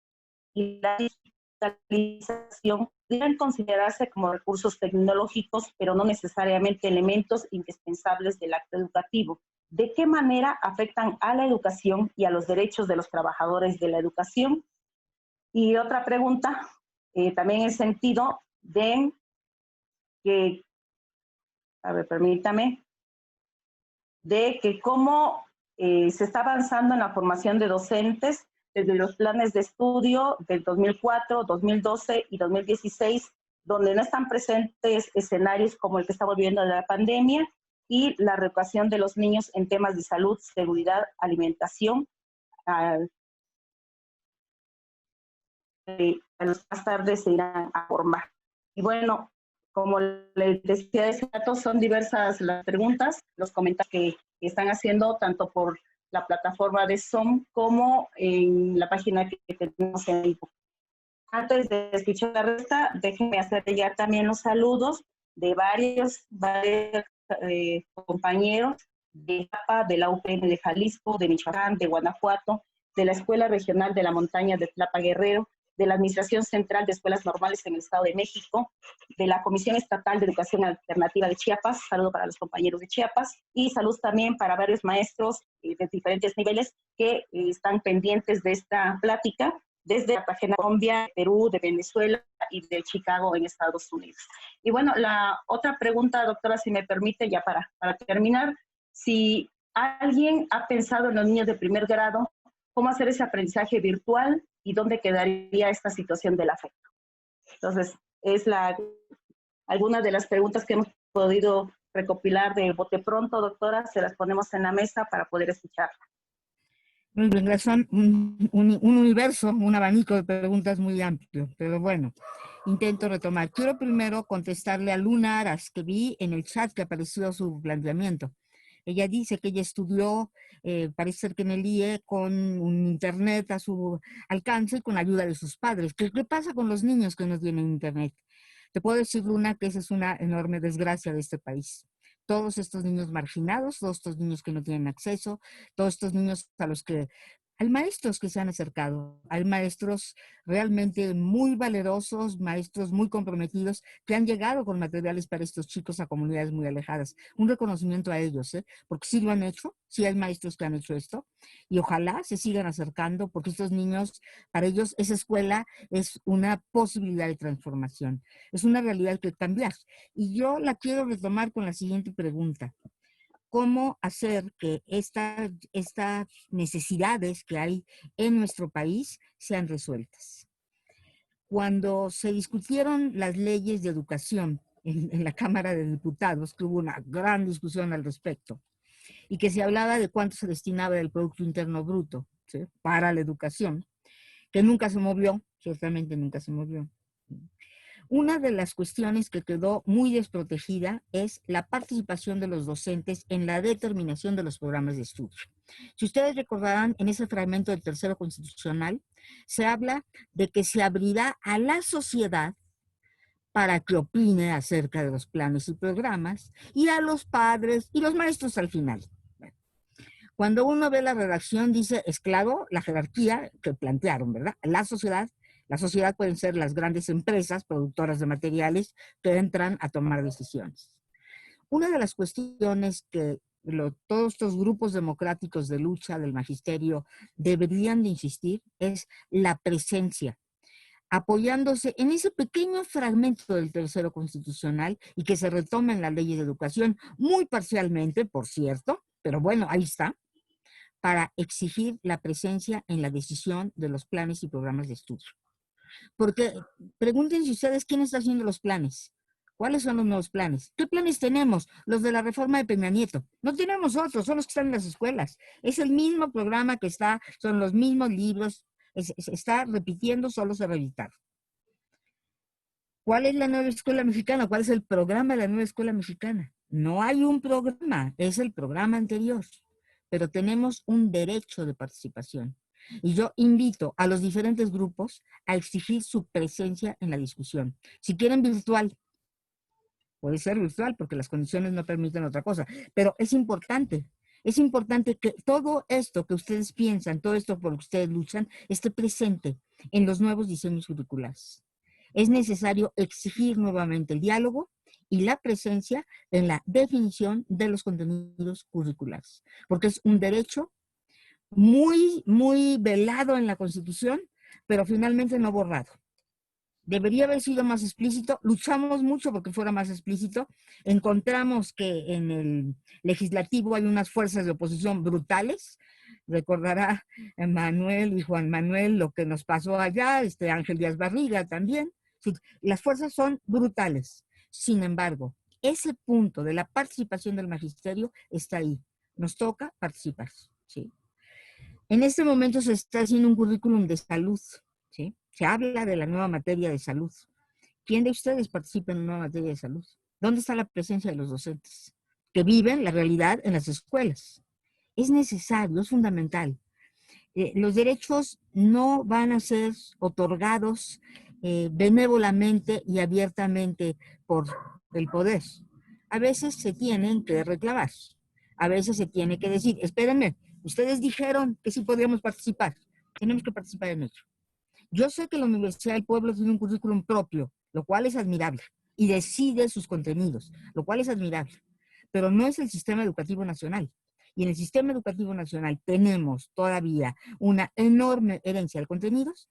y la digitalización deben considerarse como recursos tecnológicos, pero no necesariamente elementos indispensables del acto educativo. ¿De qué manera afectan a la educación y a los derechos de los trabajadores de la educación? Y otra pregunta, también en el sentido de que, a ver, permítame, de que cómo se está avanzando en la formación de docentes desde los planes de estudio del 2004, 2012 y 2016, donde no están presentes escenarios como el que estamos viviendo de la pandemia y la reeducación de los niños en temas de salud, seguridad, alimentación, a los más tarde se irán a formar. Y bueno, como les decía, son diversas las preguntas, los comentarios que están haciendo tanto por la plataforma de Zoom como en la página que tenemos en Facebook. Antes de escuchar la resta, déjenme hacer ya también los saludos de varios compañeros de APA, de la UPN de Jalisco, de Michoacán, de Guanajuato, de la Escuela Regional de la Montaña de Tlapa Guerrero, de la Administración Central de Escuelas Normales en el Estado de México, de la Comisión Estatal de Educación Alternativa de Chiapas, saludo para los compañeros de Chiapas, y salud también para varios maestros de diferentes niveles que están pendientes de esta plática, desde Cartagena, Colombia, Perú, de Venezuela y de Chicago en Estados Unidos. Y bueno, la otra pregunta, doctora, si me permite, ya para terminar, si alguien ha pensado en los niños de primer grado, ¿cómo hacer ese aprendizaje virtual y dónde quedaría esta situación del afecto? Entonces, es algunas de las preguntas que hemos podido recopilar de bote pronto, doctora, se las ponemos en la mesa para poder escucharla. Muy bien, son un universo, un abanico de preguntas muy amplio, pero bueno, intento retomar. Quiero primero contestarle a Luna Aras, que vi en el chat que apareció su planteamiento. Ella dice que ella estudió, parece ser que en el IE, con un internet a su alcance y con la ayuda de sus padres. ¿Qué pasa con los niños que no tienen internet? Te puedo decir, Luna, que esa es una enorme desgracia de este país. Todos estos niños marginados, todos estos niños que no tienen acceso, todos estos niños a los que hay maestros que se han acercado, hay maestros realmente muy valerosos, maestros muy comprometidos, que han llegado con materiales para estos chicos a comunidades muy alejadas. Un reconocimiento a ellos, porque sí lo han hecho, sí hay maestros que han hecho esto, y ojalá se sigan acercando, porque estos niños, para ellos, esa escuela es una posibilidad de transformación, es una realidad que cambiar. Y yo la quiero retomar con la siguiente pregunta. ¿Cómo hacer que estas necesidades que hay en nuestro país sean resueltas? Cuando se discutieron las leyes de educación en la Cámara de Diputados, que hubo una gran discusión al respecto, y que se hablaba de cuánto se destinaba del Producto Interno Bruto, ¿sí?, para la educación, que nunca se movió, ciertamente nunca se movió. Una de las cuestiones que quedó muy desprotegida es la participación de los docentes en la determinación de los programas de estudio. Si ustedes recordarán, en ese fragmento del tercero constitucional, se habla de que se abrirá a la sociedad para que opine acerca de los planes y programas, y a los padres y los maestros al final. Cuando uno ve la redacción, dice, es claro, la jerarquía que plantearon, ¿verdad? La sociedad, La sociedad pueden ser las grandes empresas productoras de materiales que entran a tomar decisiones. Una de las cuestiones que todos estos grupos democráticos de lucha del magisterio deberían de insistir es la presencia, apoyándose en ese pequeño fragmento del tercero constitucional y que se retoma en la ley de educación, muy parcialmente, por cierto, pero bueno, ahí está, para exigir la presencia en la decisión de los planes y programas de estudio. Porque pregúntense ustedes quién está haciendo los planes. ¿Cuáles son los nuevos planes? ¿Qué planes tenemos? Los de la reforma de Peña Nieto. No tenemos otros, son los que están en las escuelas. Es el mismo programa que está, son los mismos libros, está repitiendo, solo se reeditaron. ¿Cuál es la nueva escuela mexicana? ¿Cuál es el programa de la nueva escuela mexicana? No hay un programa, es el programa anterior, pero tenemos un derecho de participación. Y yo invito a los diferentes grupos a exigir su presencia en la discusión. Si quieren virtual, puede ser virtual porque las condiciones no permiten otra cosa, pero es importante que todo esto que ustedes piensan, todo esto por lo que ustedes luchan, esté presente en los nuevos diseños curriculares. Es necesario exigir nuevamente el diálogo y la presencia en la definición de los contenidos curriculares, porque es un derecho muy, muy velado en la Constitución, pero finalmente no borrado. Debería haber sido más explícito, luchamos mucho porque fuera más explícito, encontramos que en el legislativo hay unas fuerzas de oposición brutales, recordará Manuel y Juan Manuel lo que nos pasó allá, Ángel Díaz Barriga también, sí, las fuerzas son brutales, sin embargo, ese punto de la participación del magisterio está ahí, nos toca participar, ¿sí? En este momento se está haciendo un currículum de salud, ¿sí? Se habla de la nueva materia de salud. ¿Quién de ustedes participa en una nueva materia de salud? ¿Dónde está la presencia de los docentes que viven la realidad en las escuelas? Es necesario, es fundamental. Los derechos no van a ser otorgados benévolamente y abiertamente por el poder. A veces se tienen que reclamar. A veces se tiene que decir, espérenme, ustedes dijeron que sí podíamos participar. Tenemos que participar en ello. Yo sé que la Universidad del Pueblo tiene un currículum propio, lo cual es admirable, y decide sus contenidos, lo cual es admirable, pero no es el sistema educativo nacional. Y en el sistema educativo nacional tenemos todavía una enorme herencia de contenidos,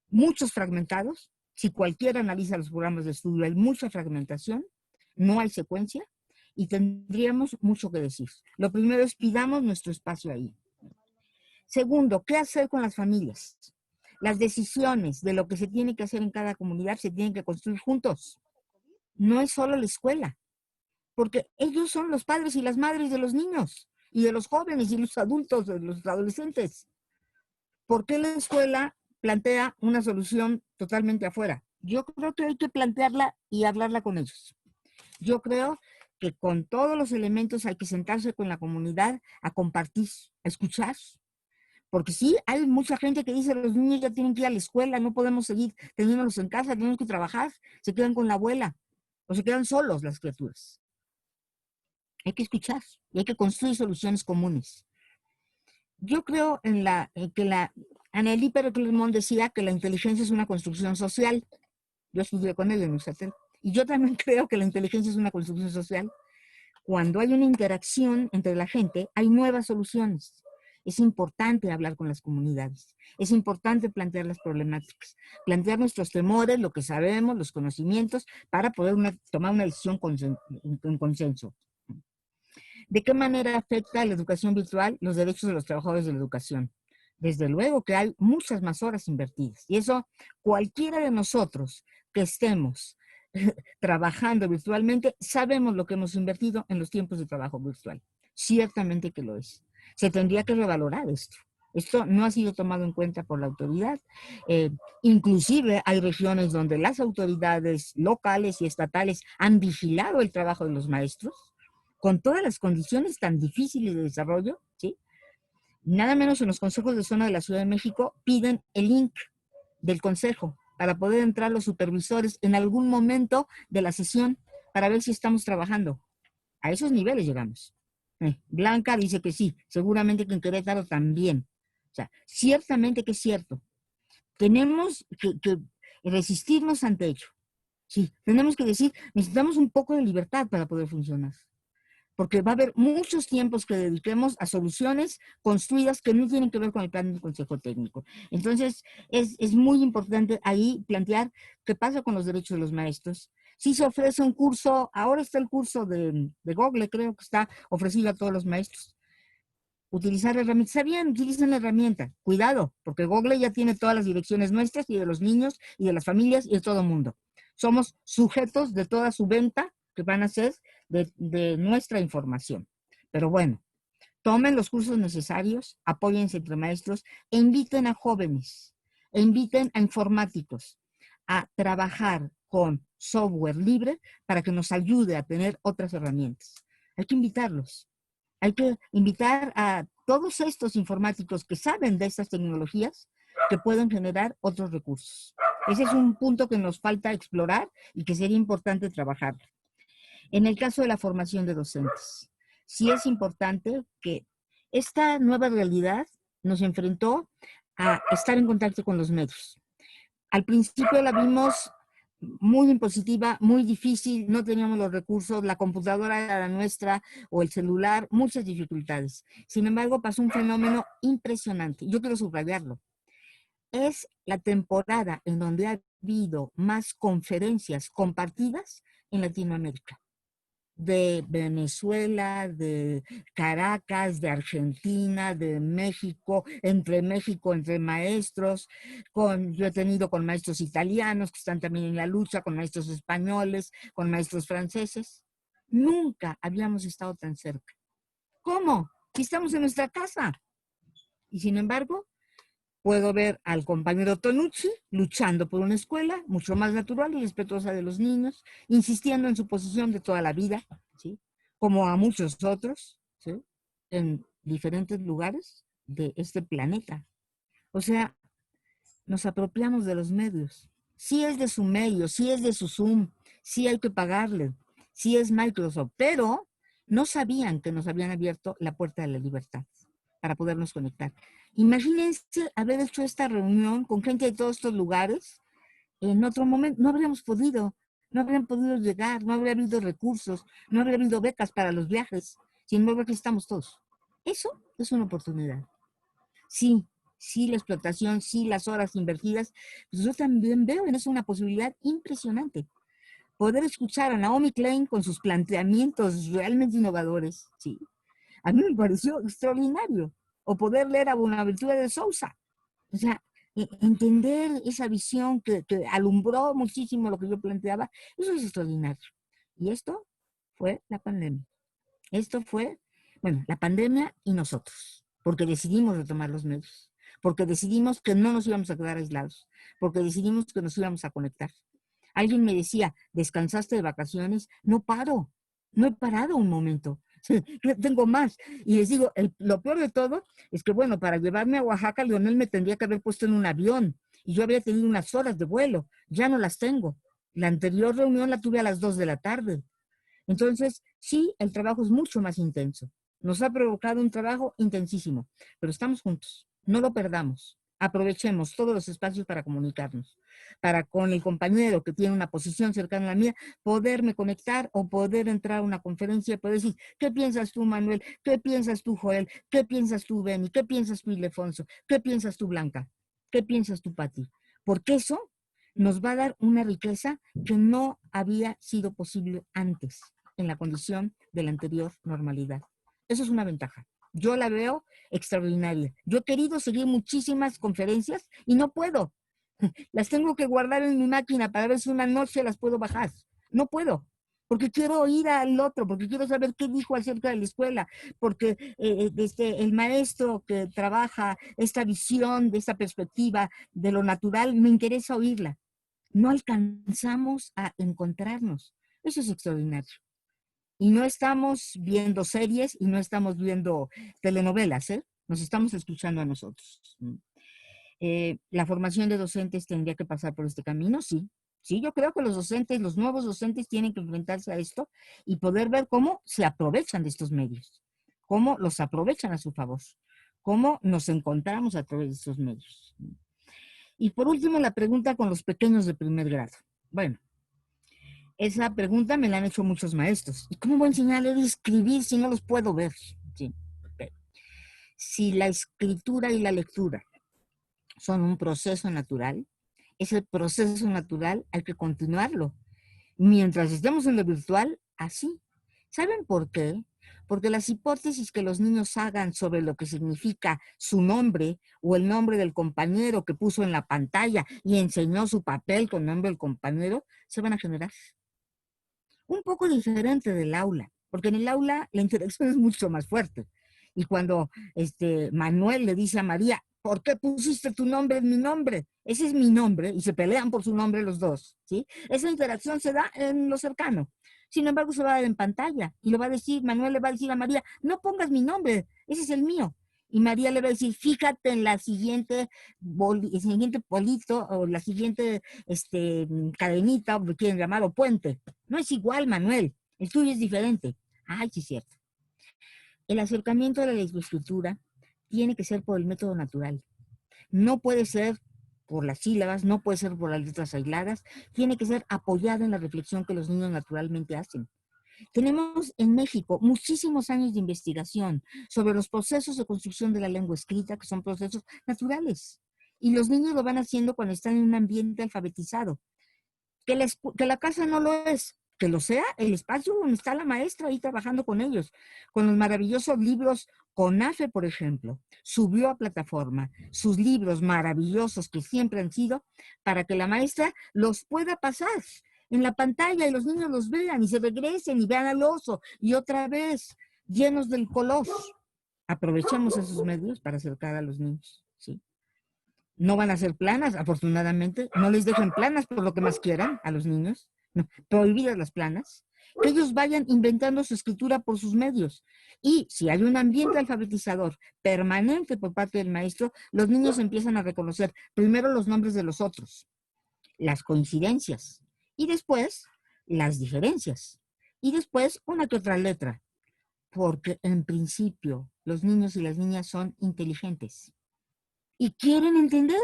muchos fragmentados. Si cualquiera analiza los programas de estudio, hay mucha fragmentación, no hay secuencia, y tendríamos mucho que decir. Lo primero es pidamos nuestro espacio ahí. Segundo, ¿qué hacer con las familias? Las decisiones de lo que se tiene que hacer en cada comunidad se tienen que construir juntos. No es solo la escuela, porque ellos son los padres y las madres de los niños, y de los jóvenes y los adultos, de los adolescentes. ¿Por qué la escuela plantea una solución totalmente afuera? Yo creo que hay que plantearla y hablarla con ellos. Yo creo que con todos los elementos hay que sentarse con la comunidad a compartir, a escuchar. Porque sí, hay mucha gente que dice los niños ya tienen que ir a la escuela, no podemos seguir teniéndolos en casa, tenemos que trabajar, se quedan con la abuela o se quedan solos las criaturas. Hay que escuchar y hay que construir soluciones comunes. Yo creo en Anneli Perelman decía que la inteligencia es una construcción social. Yo estudié con él en Usatel. Y yo también creo que la inteligencia es una construcción social. Cuando hay una interacción entre la gente, hay nuevas soluciones. Es importante hablar con las comunidades. Es importante plantear las problemáticas, plantear nuestros temores, lo que sabemos, los conocimientos, para poder tomar una decisión en consenso. ¿De qué manera afecta la educación virtual los derechos de los trabajadores de la educación? Desde luego que hay muchas más horas invertidas. Y eso cualquiera de nosotros que estemos trabajando virtualmente, sabemos lo que hemos invertido en los tiempos de trabajo virtual. Ciertamente que lo es. Se tendría que revalorar esto. Esto no ha sido tomado en cuenta por la autoridad. Inclusive hay regiones donde las autoridades locales y estatales han vigilado el trabajo de los maestros con todas las condiciones tan difíciles de desarrollo, ¿sí? Nada menos en los consejos de zona de la Ciudad de México piden el link del consejo para poder entrar los supervisores en algún momento de la sesión para ver si estamos trabajando. A esos niveles llegamos. Blanca dice que sí, seguramente que en Querétaro también. O sea, ciertamente que es cierto. tenemos que resistirnos ante ello. Sí, tenemos que decir, necesitamos un poco de libertad para poder funcionar, porque va a haber muchos tiempos que dediquemos a soluciones construidas que no tienen que ver con el plan del Consejo Técnico. Entonces, es muy importante ahí plantear qué pasa con los derechos de los maestros. Si se ofrece un curso, ahora está el curso de Google, creo que está ofrecido a todos los maestros. Utilizar la herramienta, está bien, utilicen la herramienta, cuidado, porque Google ya tiene todas las direcciones nuestras y de los niños y de las familias y de todo el mundo. Somos sujetos de toda su venta que van a ser de nuestra información. Pero bueno, tomen los cursos necesarios, apóyense entre maestros e inviten a jóvenes, e inviten a informáticos a trabajar con software libre para que nos ayude a tener otras herramientas. Hay que invitarlos. Hay que invitar a todos estos informáticos que saben de estas tecnologías que pueden generar otros recursos. Ese es un punto que nos falta explorar y que sería importante trabajar. En el caso de la formación de docentes, sí es importante que esta nueva realidad nos enfrentó a estar en contacto con los medios. Al principio la vimos muy impositiva, muy difícil, no teníamos los recursos, la computadora era la nuestra o el celular, muchas dificultades. Sin embargo, pasó un fenómeno impresionante. Yo quiero subrayarlo. Es la temporada en donde ha habido más conferencias compartidas en Latinoamérica. De Venezuela, de Caracas, de Argentina, de México, entre maestros, yo he tenido con maestros italianos que están también en la lucha, con maestros españoles, con maestros franceses. Nunca habíamos estado tan cerca. ¿Cómo? Si estamos en nuestra casa. Y sin embargo, puedo ver al compañero Tonucci luchando por una escuela mucho más natural y respetuosa de los niños, insistiendo en su posición de toda la vida, ¿sí? Como a muchos otros, ¿sí? En diferentes lugares de este planeta. O sea, nos apropiamos de los medios. Sí es de su medio, sí es de su Zoom, sí hay que pagarle, sí es Microsoft, pero no sabían que nos habían abierto la puerta de la libertad para podernos conectar. Imagínense haber hecho esta reunión con gente de todos estos lugares en otro momento. No habríamos podido, no habrían podido llegar, no habría habido recursos, no habría habido becas para los viajes. Sin embargo, aquí estamos todos. Eso es una oportunidad. Sí, sí, la explotación, sí, las horas invertidas. Pues yo también veo en eso una posibilidad impresionante. Poder escuchar a Naomi Klein con sus planteamientos realmente innovadores, sí. A mí me pareció extraordinario. O poder leer a Bonaventura de Sousa. O sea, entender esa visión que alumbró muchísimo lo que yo planteaba, eso es extraordinario. Y esto fue la pandemia. Esto fue, bueno, la pandemia y nosotros, porque decidimos retomar los medios, porque decidimos que no nos íbamos a quedar aislados, porque decidimos que nos íbamos a conectar. Alguien me decía, ¿descansaste de vacaciones? No paro, no he parado un momento. Tengo más. Y les digo, lo peor de todo es que, bueno, para llevarme a Oaxaca, Leonel me tendría que haber puesto en un avión y yo habría tenido unas horas de vuelo. Ya no las tengo. La anterior reunión la tuve a las 2 de la tarde. Entonces, sí, el trabajo es mucho más intenso. Nos ha provocado un trabajo intensísimo, pero estamos juntos. No lo perdamos. Aprovechemos todos los espacios para comunicarnos, para con el compañero que tiene una posición cercana a la mía, poderme conectar o poder entrar a una conferencia y poder decir, ¿qué piensas tú, Manuel? ¿Qué piensas tú, Joel? ¿Qué piensas tú, Benny? ¿Qué piensas tú, Ildefonso? ¿Qué piensas tú, Blanca? ¿Qué piensas tú, Pati? Porque eso nos va a dar una riqueza que no había sido posible antes en la condición de la anterior normalidad. Eso es una ventaja. Yo la veo extraordinaria. Yo he querido seguir muchísimas conferencias y no puedo. Las tengo que guardar en mi máquina para ver si una noche las puedo bajar. No puedo, porque quiero oír al otro, porque quiero saber qué dijo acerca de la escuela, porque el maestro que trabaja esta visión, de esta perspectiva de lo natural, me interesa oírla. No alcanzamos a encontrarnos. Eso es extraordinario. Y no estamos viendo series y no estamos viendo telenovelas, ¿eh? Nos estamos escuchando a nosotros. La formación de docentes tendría que pasar por este camino, sí. Sí, yo creo que los docentes, los nuevos docentes tienen que enfrentarse a esto y poder ver cómo se aprovechan de estos medios, cómo los aprovechan a su favor, cómo nos encontramos a través de estos medios. Y por último, la pregunta con los pequeños de primer grado. Bueno, esa pregunta me la han hecho muchos maestros. ¿Y cómo voy a enseñarles a escribir si no los puedo ver? Sí. Si la escritura y la lectura son un proceso natural, ese proceso natural hay que continuarlo. Mientras estemos en lo virtual, así. ¿Saben por qué? Porque las hipótesis que los niños hagan sobre lo que significa su nombre o el nombre del compañero que puso en la pantalla y enseñó su papel con el nombre del compañero, se van a generar. Un poco diferente del aula, porque en el aula la interacción es mucho más fuerte. Y cuando Manuel le dice a María, ¿por qué pusiste tu nombre en mi nombre? Ese es mi nombre, y se pelean por su nombre los dos, ¿sí? Esa interacción se da en lo cercano. Sin embargo, se va a dar en pantalla, y lo va a decir, Manuel le va a decir a María, no pongas mi nombre, ese es el mío. Y María le va a decir, fíjate en la siguiente, el siguiente polito, o la siguiente cadenita, o lo quieren llamar, o puente. No es igual, Manuel, el tuyo es diferente. Ay, sí es cierto. El acercamiento a la lectoescritura tiene que ser por el método natural. No puede ser por las sílabas, no puede ser por las letras aisladas, tiene que ser apoyada en la reflexión que los niños naturalmente hacen. Tenemos en México muchísimos años de investigación sobre los procesos de construcción de la lengua escrita, que son procesos naturales. Y los niños lo van haciendo cuando están en un ambiente alfabetizado. Que la casa no lo es, que lo sea el espacio donde está la maestra ahí trabajando con ellos. Con los maravillosos libros CONAFE, por ejemplo, subió a plataforma sus libros maravillosos que siempre han sido para que la maestra los pueda pasar en la pantalla y los niños los vean y se regresen y vean al oso y otra vez llenos del color. Aprovechemos esos medios para acercar a los niños, ¿sí? No van a ser planas, afortunadamente. No les dejen planas por lo que más quieran a los niños. No, prohibidas las planas. Que ellos vayan inventando su escritura por sus medios. Y si hay un ambiente alfabetizador permanente por parte del maestro, los niños empiezan a reconocer primero los nombres de los otros, las coincidencias, y después las diferencias. Y después una que otra letra. Porque en principio los niños y las niñas son inteligentes y quieren entender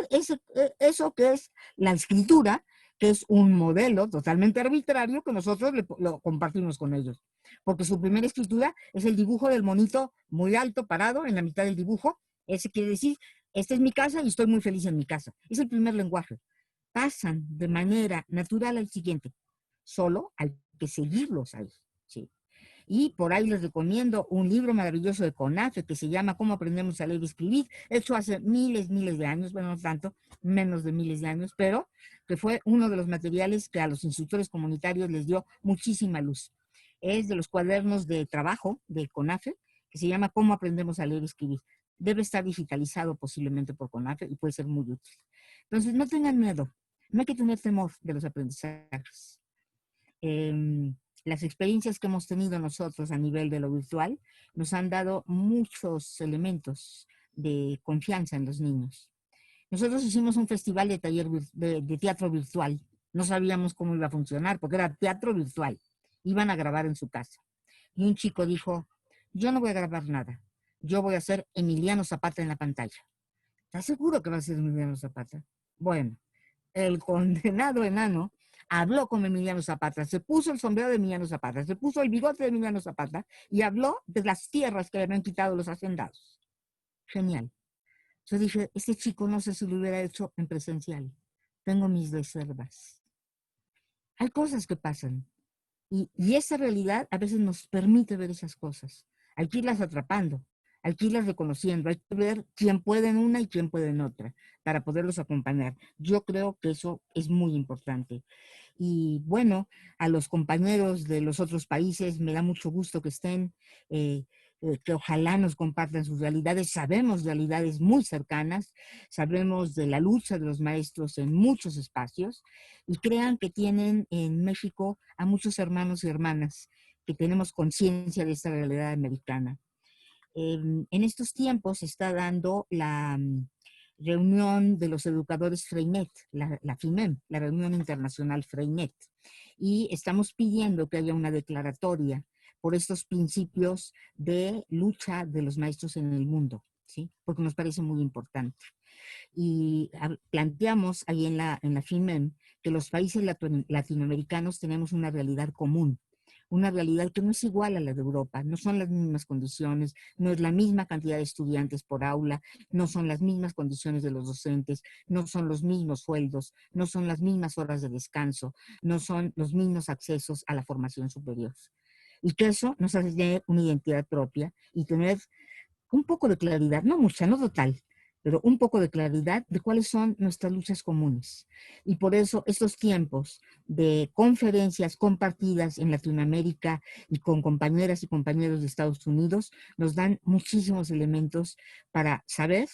eso que es la escritura, que es un modelo totalmente arbitrario que nosotros lo compartimos con ellos. Porque su primera escritura es el dibujo del monito muy alto, parado en la mitad del dibujo. Ese quiere decir, esta es mi casa y estoy muy feliz en mi casa. Es el primer lenguaje. Pasan de manera natural al siguiente. Solo hay que seguirlos ahí. ¿Sí? Y por ahí les recomiendo un libro maravilloso de CONAFE que se llama Cómo aprendemos a leer y escribir, hecho hace miles de años, bueno, no tanto, menos de miles de años, pero que fue uno de los materiales que a los instructores comunitarios les dio muchísima luz. Es de los cuadernos de trabajo de CONAFE, que se llama Cómo aprendemos a leer y escribir. Debe estar digitalizado posiblemente por CONAFE y puede ser muy útil. Entonces, no tengan miedo, no hay que tener temor de los aprendizajes. Las experiencias que hemos tenido nosotros a nivel de lo virtual nos han dado muchos elementos de confianza en los niños. Nosotros hicimos un festival de de teatro virtual. No sabíamos cómo iba a funcionar porque era teatro virtual. Iban a grabar en su casa. Y un chico dijo, yo no voy a grabar nada. Yo voy a hacer Emiliano Zapata en la pantalla. ¿Estás seguro que va a ser Emiliano Zapata? Bueno, el condenado enano habló con Emiliano Zapata, se puso el sombrero de Emiliano Zapata, se puso el bigote de Emiliano Zapata y habló de las tierras que le habían quitado los hacendados. Genial. Yo dije, este chico no sé si lo hubiera hecho en presencial. Tengo mis reservas. Hay cosas que pasan y esa realidad a veces nos permite ver esas cosas. Hay que irlas atrapando, hay que irlas reconociendo, hay que ver quién puede en una y quién puede en otra para poderlos acompañar. Yo creo que eso es muy importante. Y bueno, a los compañeros de los otros países me da mucho gusto que estén, que ojalá nos compartan sus realidades. Sabemos realidades muy cercanas, sabemos de la lucha de los maestros en muchos espacios y crean que tienen en México a muchos hermanos y hermanas que tenemos conciencia de esta realidad americana. En estos tiempos se está dando la reunión de los educadores Freinet, la FIMEM, la reunión internacional Freinet, y estamos pidiendo que haya una declaratoria por estos principios de lucha de los maestros en el mundo. ¿sí? Porque nos parece muy importante. Y planteamos ahí en la FIMEM que los países latinoamericanos tenemos una realidad común, una realidad que no es igual a la de Europa, no son las mismas condiciones, no es la misma cantidad de estudiantes por aula, no son las mismas condiciones de los docentes, no son los mismos sueldos, no son las mismas horas de descanso, no son los mismos accesos a la formación superior. Y que eso nos hace tener una identidad propia y tener un poco de claridad, no mucha, no total, pero un poco de claridad de cuáles son nuestras luchas comunes. Y por eso estos tiempos de conferencias compartidas en Latinoamérica y con compañeras y compañeros de Estados Unidos nos dan muchísimos elementos para saber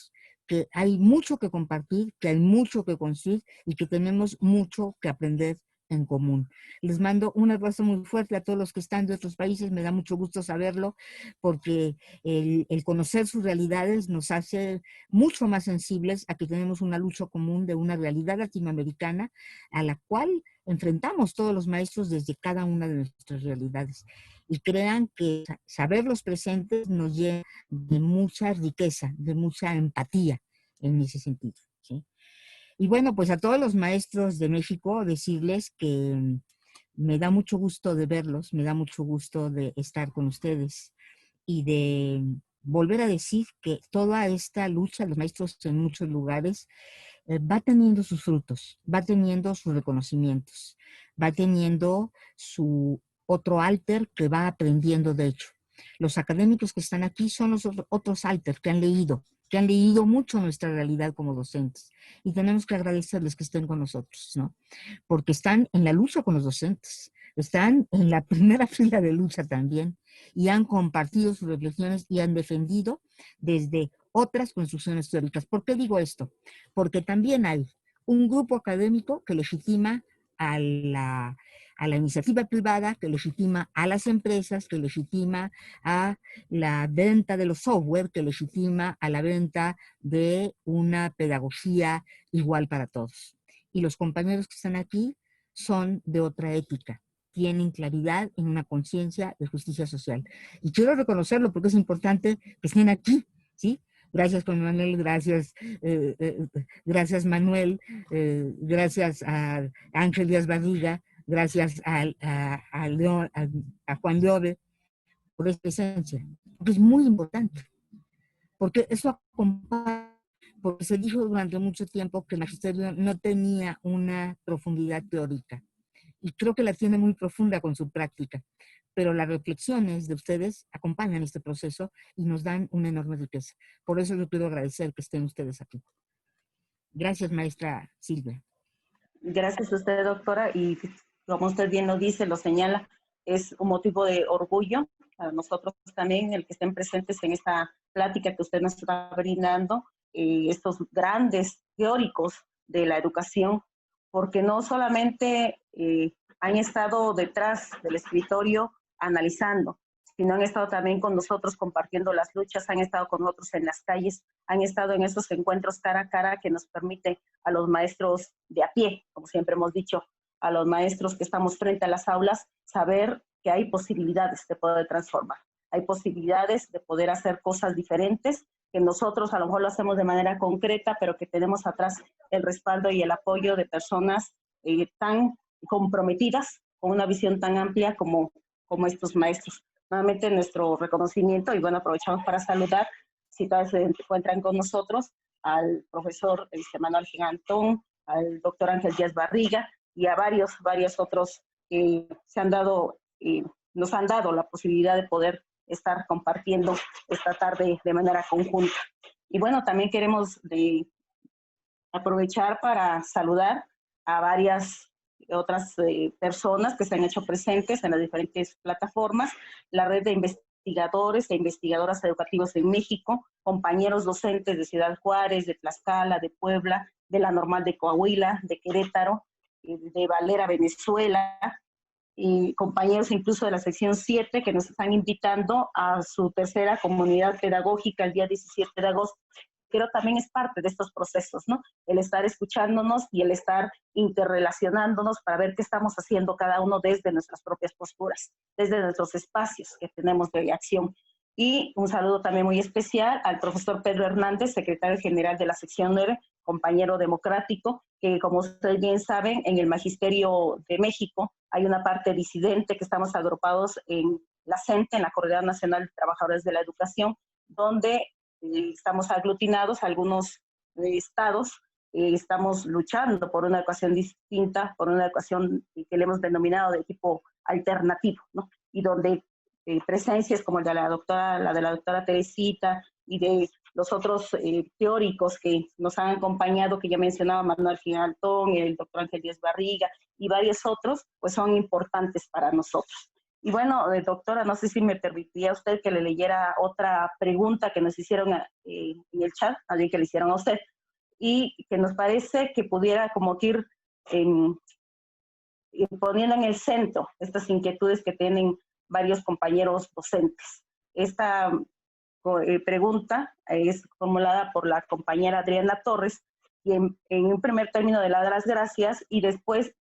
que hay mucho que compartir, que hay mucho que construir y que tenemos mucho que aprender en común. Les mando un abrazo muy fuerte a todos los que están de otros países, me da mucho gusto saberlo, porque el conocer sus realidades nos hace mucho más sensibles a que tenemos una lucha común de una realidad latinoamericana a la cual enfrentamos todos los maestros desde cada una de nuestras realidades. Y crean que saber los presentes nos llena de mucha riqueza, de mucha empatía en ese sentido, ¿sí? Y bueno, pues a todos los maestros de México decirles que me da mucho gusto de verlos, me da mucho gusto de estar con ustedes y de volver a decir que toda esta lucha de los maestros en muchos lugares va teniendo sus frutos, va teniendo sus reconocimientos, va teniendo su otro alter que va aprendiendo de hecho. Los académicos que están aquí son los otros alter que han leído mucho nuestra realidad como docentes. Y tenemos que agradecerles que estén con nosotros, ¿no? Porque están en la lucha con los docentes, están en la primera fila de lucha también y han compartido sus reflexiones y han defendido desde otras construcciones teóricas. ¿Por qué digo esto? Porque también hay un grupo académico que legitima a la iniciativa privada, que legitima a las empresas, que legitima a la venta de los software, que legitima a la venta de una pedagogía igual para todos. Y los compañeros que están aquí son de otra ética, tienen claridad en una conciencia de justicia social. Y quiero reconocerlo porque es importante que estén aquí, ¿sí? Gracias, Juan Manuel, gracias Manuel, gracias a Ángel Díaz Barriga, gracias a Juan Llove por esta presencia, porque es muy importante, porque eso acompaña, porque se dijo durante mucho tiempo que el magisterio no tenía una profundidad teórica, y creo que la tiene muy profunda con su práctica, pero las reflexiones de ustedes acompañan este proceso y nos dan una enorme riqueza. Por eso yo quiero agradecer que estén ustedes aquí. Gracias, maestra Silvia. Gracias a usted, doctora, y como usted bien lo dice, lo señala, es un motivo de orgullo para nosotros también el que estén presentes en esta plática que usted nos está brindando, estos grandes teóricos de la educación, porque no solamente han estado detrás del escritorio analizando, sino han estado también con nosotros compartiendo las luchas, han estado con nosotros en las calles, han estado en esos encuentros cara a cara que nos permite a los maestros de a pie, como siempre hemos dicho, a los maestros que estamos frente a las aulas, saber que hay posibilidades de poder transformar, hay posibilidades de poder hacer cosas diferentes, que nosotros a lo mejor lo hacemos de manera concreta, pero que tenemos atrás el respaldo y el apoyo de personas tan comprometidas, con una visión tan amplia como estos maestros. Nuevamente nuestro reconocimiento y bueno, aprovechamos para saludar, si todavía se encuentran con nosotros, al profesor Manuel Gigantón, al doctor Ángel Díaz Barriga y a varios otros que se han dado, nos han dado la posibilidad de poder estar compartiendo esta tarde de manera conjunta. Y bueno, también queremos aprovechar para saludar a varias otras personas que se han hecho presentes en las diferentes plataformas, la red de investigadores e investigadoras educativas en México, compañeros docentes de Ciudad Juárez, de Tlaxcala, de Puebla, de la Normal de Coahuila, de Querétaro, de Valera, Venezuela, y compañeros incluso de la sección 7 que nos están invitando a su tercera comunidad pedagógica el día 17 de agosto. Pero también es parte de estos procesos, ¿no? El estar escuchándonos y el estar interrelacionándonos para ver qué estamos haciendo cada uno desde nuestras propias posturas, desde nuestros espacios que tenemos de acción. Y un saludo también muy especial al profesor Pedro Hernández, secretario general de la sección 9, compañero democrático, que como ustedes bien saben, en el Magisterio de México hay una parte disidente que estamos agrupados en la CENTE, en la Coordinadora Nacional de Trabajadores de la Educación, donde estamos aglutinados algunos estados, estamos luchando por una educación distinta, por una educación que le hemos denominado de tipo alternativo, ¿no? Y donde presencias como la de la doctora Teresita y de los otros teóricos que nos han acompañado, que ya mencionaba Manuel Gigaltón, el doctor Ángel Díaz Barriga y varios otros, pues son importantes para nosotros. Y bueno, doctora, no sé si me permitiría usted que le leyera otra pregunta que nos hicieron en el chat, alguien que le hicieron a usted, y que nos parece que pudiera como que ir poniendo en el centro estas inquietudes que tienen varios compañeros docentes. Esta pregunta es formulada por la compañera Adriana Torres, quien en un primer término le da las gracias y después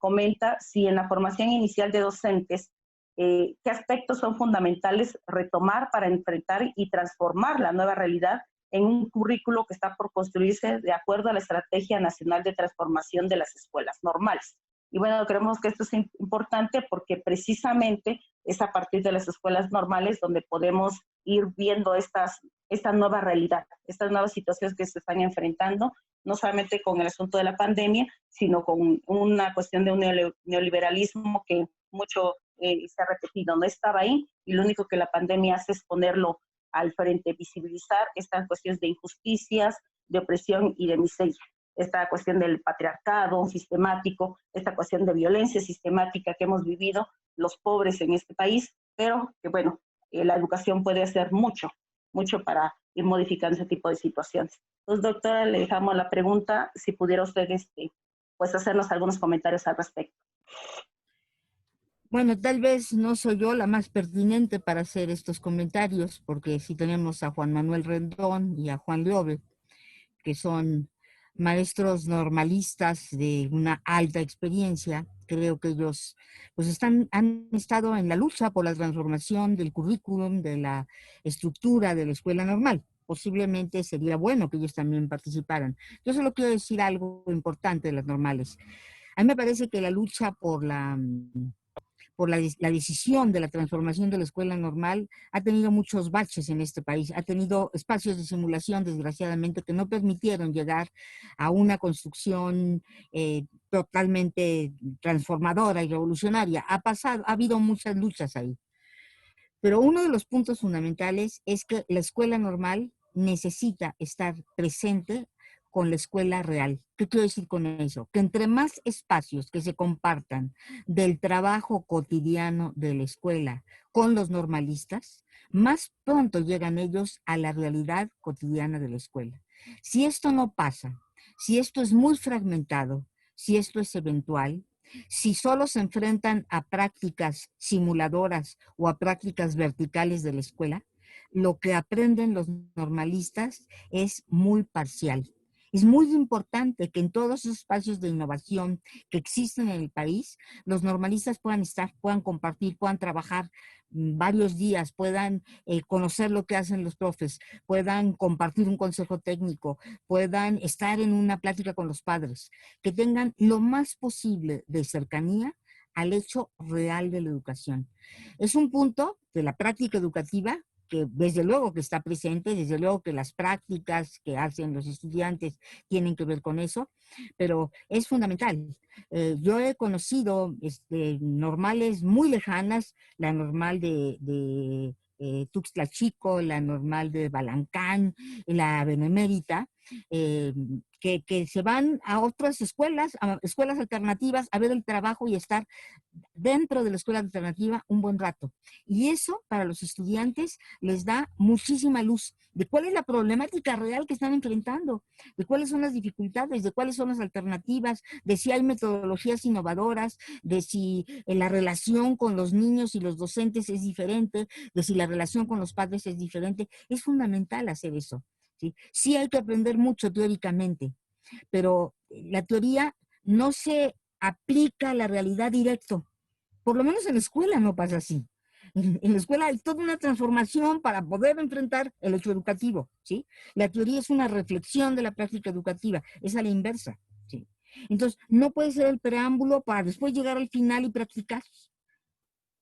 comenta si en la formación inicial de docentes, qué aspectos son fundamentales retomar para enfrentar y transformar la nueva realidad en un currículo que está por construirse de acuerdo a la Estrategia Nacional de Transformación de las Escuelas Normales. Y bueno, creemos que esto es importante porque precisamente es a partir de las escuelas normales donde podemos ir viendo esta nueva realidad, estas nuevas situaciones que se están enfrentando, no solamente con el asunto de la pandemia, sino con una cuestión de un neoliberalismo que mucho se ha repetido, no estaba ahí, y lo único que la pandemia hace es ponerlo al frente, visibilizar estas cuestiones de injusticias, de opresión y de miseria. Esta cuestión del patriarcado sistemático, esta cuestión de violencia sistemática que hemos vivido los pobres en este país, pero que bueno, la educación puede hacer mucho, mucho para ir modificando ese tipo de situaciones. Entonces, doctora, le dejamos la pregunta, si pudiera usted pues hacernos algunos comentarios al respecto. Bueno, tal vez no soy yo la más pertinente para hacer estos comentarios, porque si tenemos a Juan Manuel Rendón y a Juan Leobe, que son maestros normalistas de una alta experiencia. Creo que ellos pues han estado en la lucha por la transformación del currículum, de la estructura de la escuela normal. Posiblemente sería bueno que ellos también participaran. Yo solo quiero decir algo importante de las normales. A mí me parece que la lucha por la decisión de la transformación de la escuela normal ha tenido muchos baches en este país, ha tenido espacios de simulación, desgraciadamente, que no permitieron llegar a una construcción totalmente transformadora y revolucionaria. Ha habido muchas luchas ahí. Pero uno de los puntos fundamentales es que la escuela normal necesita estar presente con la escuela real. ¿Qué quiero decir con eso? Que entre más espacios que se compartan del trabajo cotidiano de la escuela con los normalistas, más pronto llegan ellos a la realidad cotidiana de la escuela. Si esto no pasa, si esto es muy fragmentado, si esto es eventual, si solo se enfrentan a prácticas simuladoras o a prácticas verticales de la escuela, lo que aprenden los normalistas es muy parcial. Es muy importante que en todos esos espacios de innovación que existen en el país, los normalistas puedan estar, puedan compartir, puedan trabajar varios días, puedan conocer lo que hacen los profes, puedan compartir un consejo técnico, puedan estar en una plática con los padres, que tengan lo más posible de cercanía al hecho real de la educación. Es un punto de la práctica educativa que desde luego que está presente, desde luego que las prácticas que hacen los estudiantes tienen que ver con eso, pero es fundamental. Yo he conocido normales muy lejanas, la normal de Tuxtla Chico, la normal de Balancán, la Benemérita, que se van a otras escuelas, a escuelas alternativas, a ver el trabajo y estar dentro de la escuela alternativa un buen rato. Y eso para los estudiantes les da muchísima luz de cuál es la problemática real que están enfrentando, de cuáles son las dificultades, de cuáles son las alternativas, de si hay metodologías innovadoras, de si la relación con los niños y los docentes es diferente, de si la relación con los padres es diferente. Es fundamental hacer eso. Sí, sí hay que aprender mucho teóricamente, pero la teoría no se aplica a la realidad directo. Por lo menos en la escuela no pasa así. En la escuela hay toda una transformación para poder enfrentar el hecho educativo, ¿sí? La teoría es una reflexión de la práctica educativa, es a la inversa, ¿sí? Entonces, no puede ser el preámbulo para después llegar al final y practicar,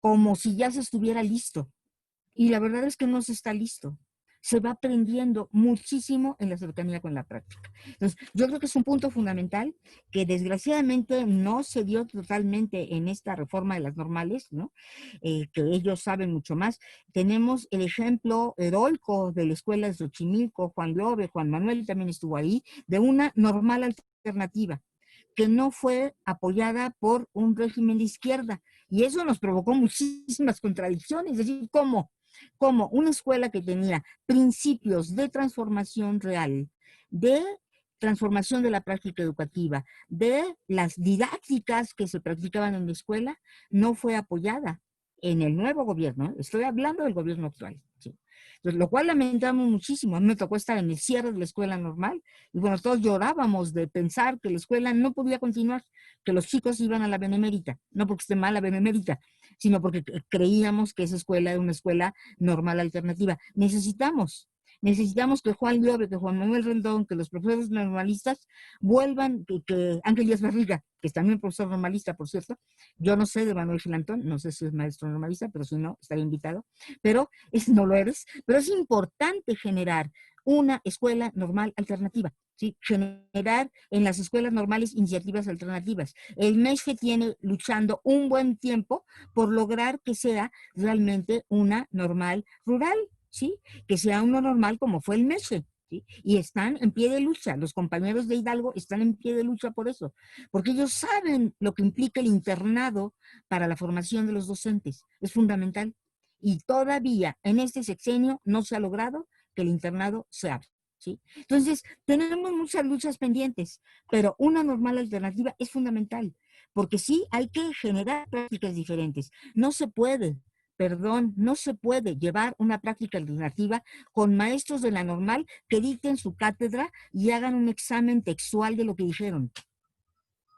como si ya se estuviera listo. Y la verdad es que no se está listo. Se va aprendiendo muchísimo en la cercanía con la práctica. Entonces, yo creo que es un punto fundamental que desgraciadamente no se dio totalmente en esta reforma de las normales, ¿no? Que ellos saben mucho más. Tenemos el ejemplo heroico de la escuela de Xochimilco, Juan Globe, Juan Manuel también estuvo ahí, de una normal alternativa que no fue apoyada por un régimen de izquierda. Y eso nos provocó muchísimas contradicciones. Es decir, ¿cómo una escuela que tenía principios de transformación real, de transformación de la práctica educativa, de las didácticas que se practicaban en la escuela, no fue apoyada en el nuevo gobierno? Estoy hablando del gobierno actual, ¿sí? Entonces, lo cual lamentamos muchísimo. A mí me tocó estar en el cierre de la escuela normal y bueno, todos llorábamos de pensar que la escuela no podía continuar, que los chicos iban a la Benemérita, no porque esté mal la Benemérita, sino porque creíamos que esa escuela era una escuela normal alternativa. Necesitamos que Juan Llobe, que Juan Manuel Rendón, que los profesores normalistas vuelvan, que Ángel Díaz Barriga, que es también profesor normalista, por cierto. Yo no sé de Manuel Gilantón, no sé si es maestro normalista, pero si no, estaría invitado. Pero no lo eres. Pero es importante generar una escuela normal alternativa, ¿sí? Generar en las escuelas normales iniciativas alternativas. El MESFE tiene luchando un buen tiempo por lograr que sea realmente una normal rural, ¿sí? Que sea una normal como fue el MESFE. ¿Sí? Y están en pie de lucha, los compañeros de Hidalgo están en pie de lucha por eso, porque ellos saben lo que implica el internado para la formación de los docentes, es fundamental. Y todavía en este sexenio no se ha logrado que el internado se abra, ¿sí? Entonces, tenemos muchas luchas pendientes, pero una normal alternativa es fundamental, porque sí hay que generar prácticas diferentes. No se puede, perdón, no se puede llevar una práctica alternativa con maestros de la normal que dicten su cátedra y hagan un examen textual de lo que dijeron.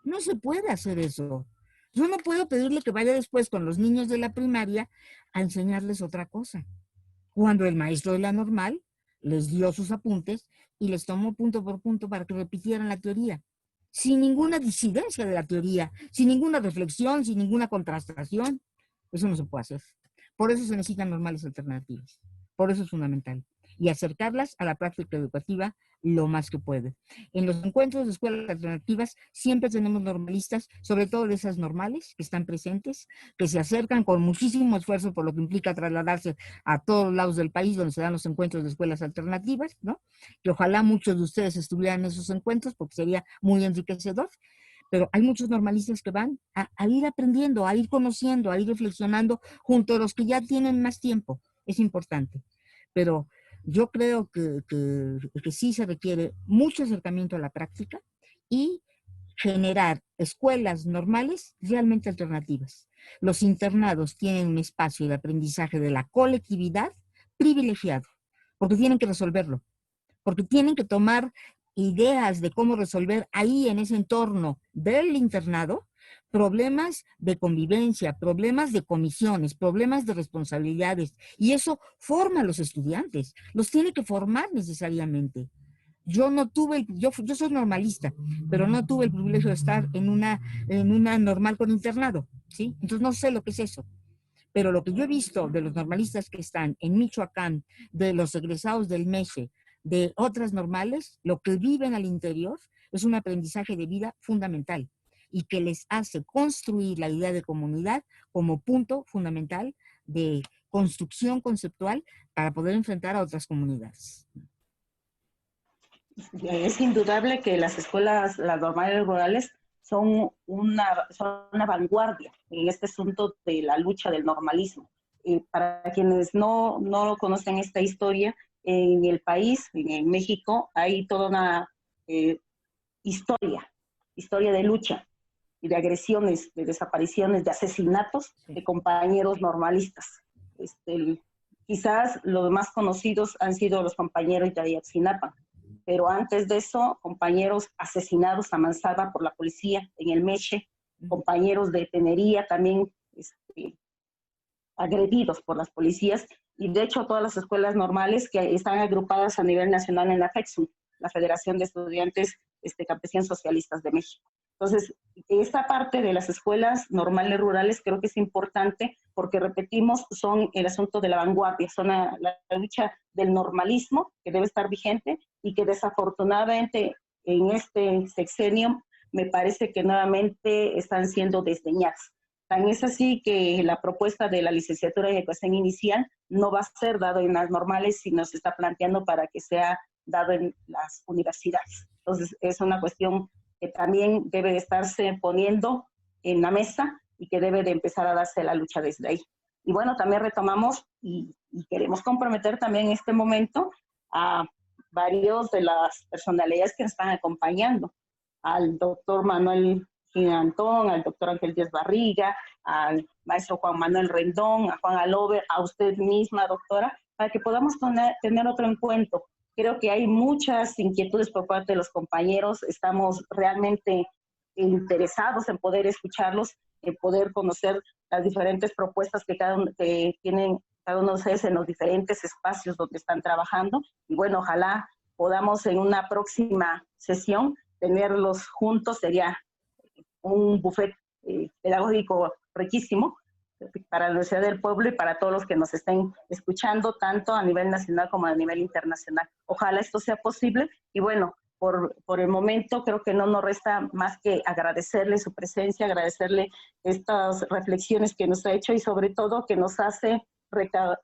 No se puede hacer eso. Yo no puedo pedirle que vaya después con los niños de la primaria a enseñarles otra cosa, cuando el maestro de la normal les dio sus apuntes y les tomó punto por punto para que repitieran la teoría, sin ninguna disidencia de la teoría, sin ninguna reflexión, sin ninguna contrastación. Eso no se puede hacer. Por eso se necesitan normales alternativas. Por eso es fundamental. Y acercarlas a la práctica educativa lo más que puede. En los encuentros de escuelas alternativas siempre tenemos normalistas, sobre todo de esas normales que están presentes, que se acercan con muchísimo esfuerzo por lo que implica trasladarse a todos lados del país donde se dan los encuentros de escuelas alternativas, ¿no? Que ojalá muchos de ustedes estuvieran en esos encuentros porque sería muy enriquecedor. Pero hay muchos normalistas que van a ir aprendiendo, a ir conociendo, a ir reflexionando junto a los que ya tienen más tiempo. Es importante. Pero yo creo que sí se requiere mucho acercamiento a la práctica y generar escuelas normales realmente alternativas. Los internados tienen un espacio de aprendizaje de la colectividad privilegiado, porque tienen que resolverlo, porque tienen que tomar ideas de cómo resolver ahí en ese entorno del internado problemas de convivencia, problemas de comisiones, problemas de responsabilidades, y eso forma a los estudiantes, los tiene que formar necesariamente. Yo no tuve, yo soy normalista, pero no tuve el privilegio de estar en una normal con internado, ¿sí? Entonces no sé lo que es eso. Pero lo que yo he visto de los normalistas que están en Michoacán, de los egresados del MESE, de otras normales, lo que viven al interior es un aprendizaje de vida fundamental y que les hace construir la idea de comunidad como punto fundamental de construcción conceptual para poder enfrentar a otras comunidades. Es indudable que las escuelas, las normales rurales, son una vanguardia en este asunto de la lucha del normalismo. Para quienes no conocen esta historia, en el país, en México, hay toda una eh, historia de lucha y de agresiones, de desapariciones, de asesinatos de compañeros normalistas. Quizás los más conocidos han sido los compañeros de Ayotzinapa, pero antes de eso, compañeros asesinados a mansalva por la policía en el Meche, compañeros de Tenería también agredidos por las policías, y de hecho todas las escuelas normales que están agrupadas a nivel nacional en la FECSUM, la Federación de Estudiantes Campesinos Socialistas de México. Entonces, esta parte de las escuelas normales rurales creo que es importante porque, repetimos, son el asunto de la vanguardia, son la lucha del normalismo que debe estar vigente y que desafortunadamente en este sexenio me parece que nuevamente están siendo desdeñadas. Tan es así que la propuesta de la licenciatura en educación inicial no va a ser dado en las normales, sino se está planteando para que sea dado en las universidades. Entonces, es una cuestión que también debe de estarse poniendo en la mesa y que debe de empezar a darse la lucha desde ahí. Y bueno, también retomamos y queremos comprometer también en este momento a varios de las personalidades que nos están acompañando, al doctor Manuel Gigantón, al doctor Ángel Díaz Barriga, al maestro Juan Manuel Rendón, a Juan Alover, a usted misma, doctora, para que podamos tener otro encuentro. Creo que hay muchas inquietudes por parte de los compañeros, estamos realmente interesados en poder escucharlos, en poder conocer las diferentes propuestas que tienen cada uno de ustedes en los diferentes espacios donde están trabajando. Y bueno, ojalá podamos en una próxima sesión tenerlos juntos, sería un buffet pedagógico riquísimo para la Universidad del Pueblo y para todos los que nos estén escuchando, tanto a nivel nacional como a nivel internacional. Ojalá esto sea posible y bueno, por el momento creo que no nos resta más que agradecerle su presencia, agradecerle estas reflexiones que nos ha hecho y sobre todo que nos hace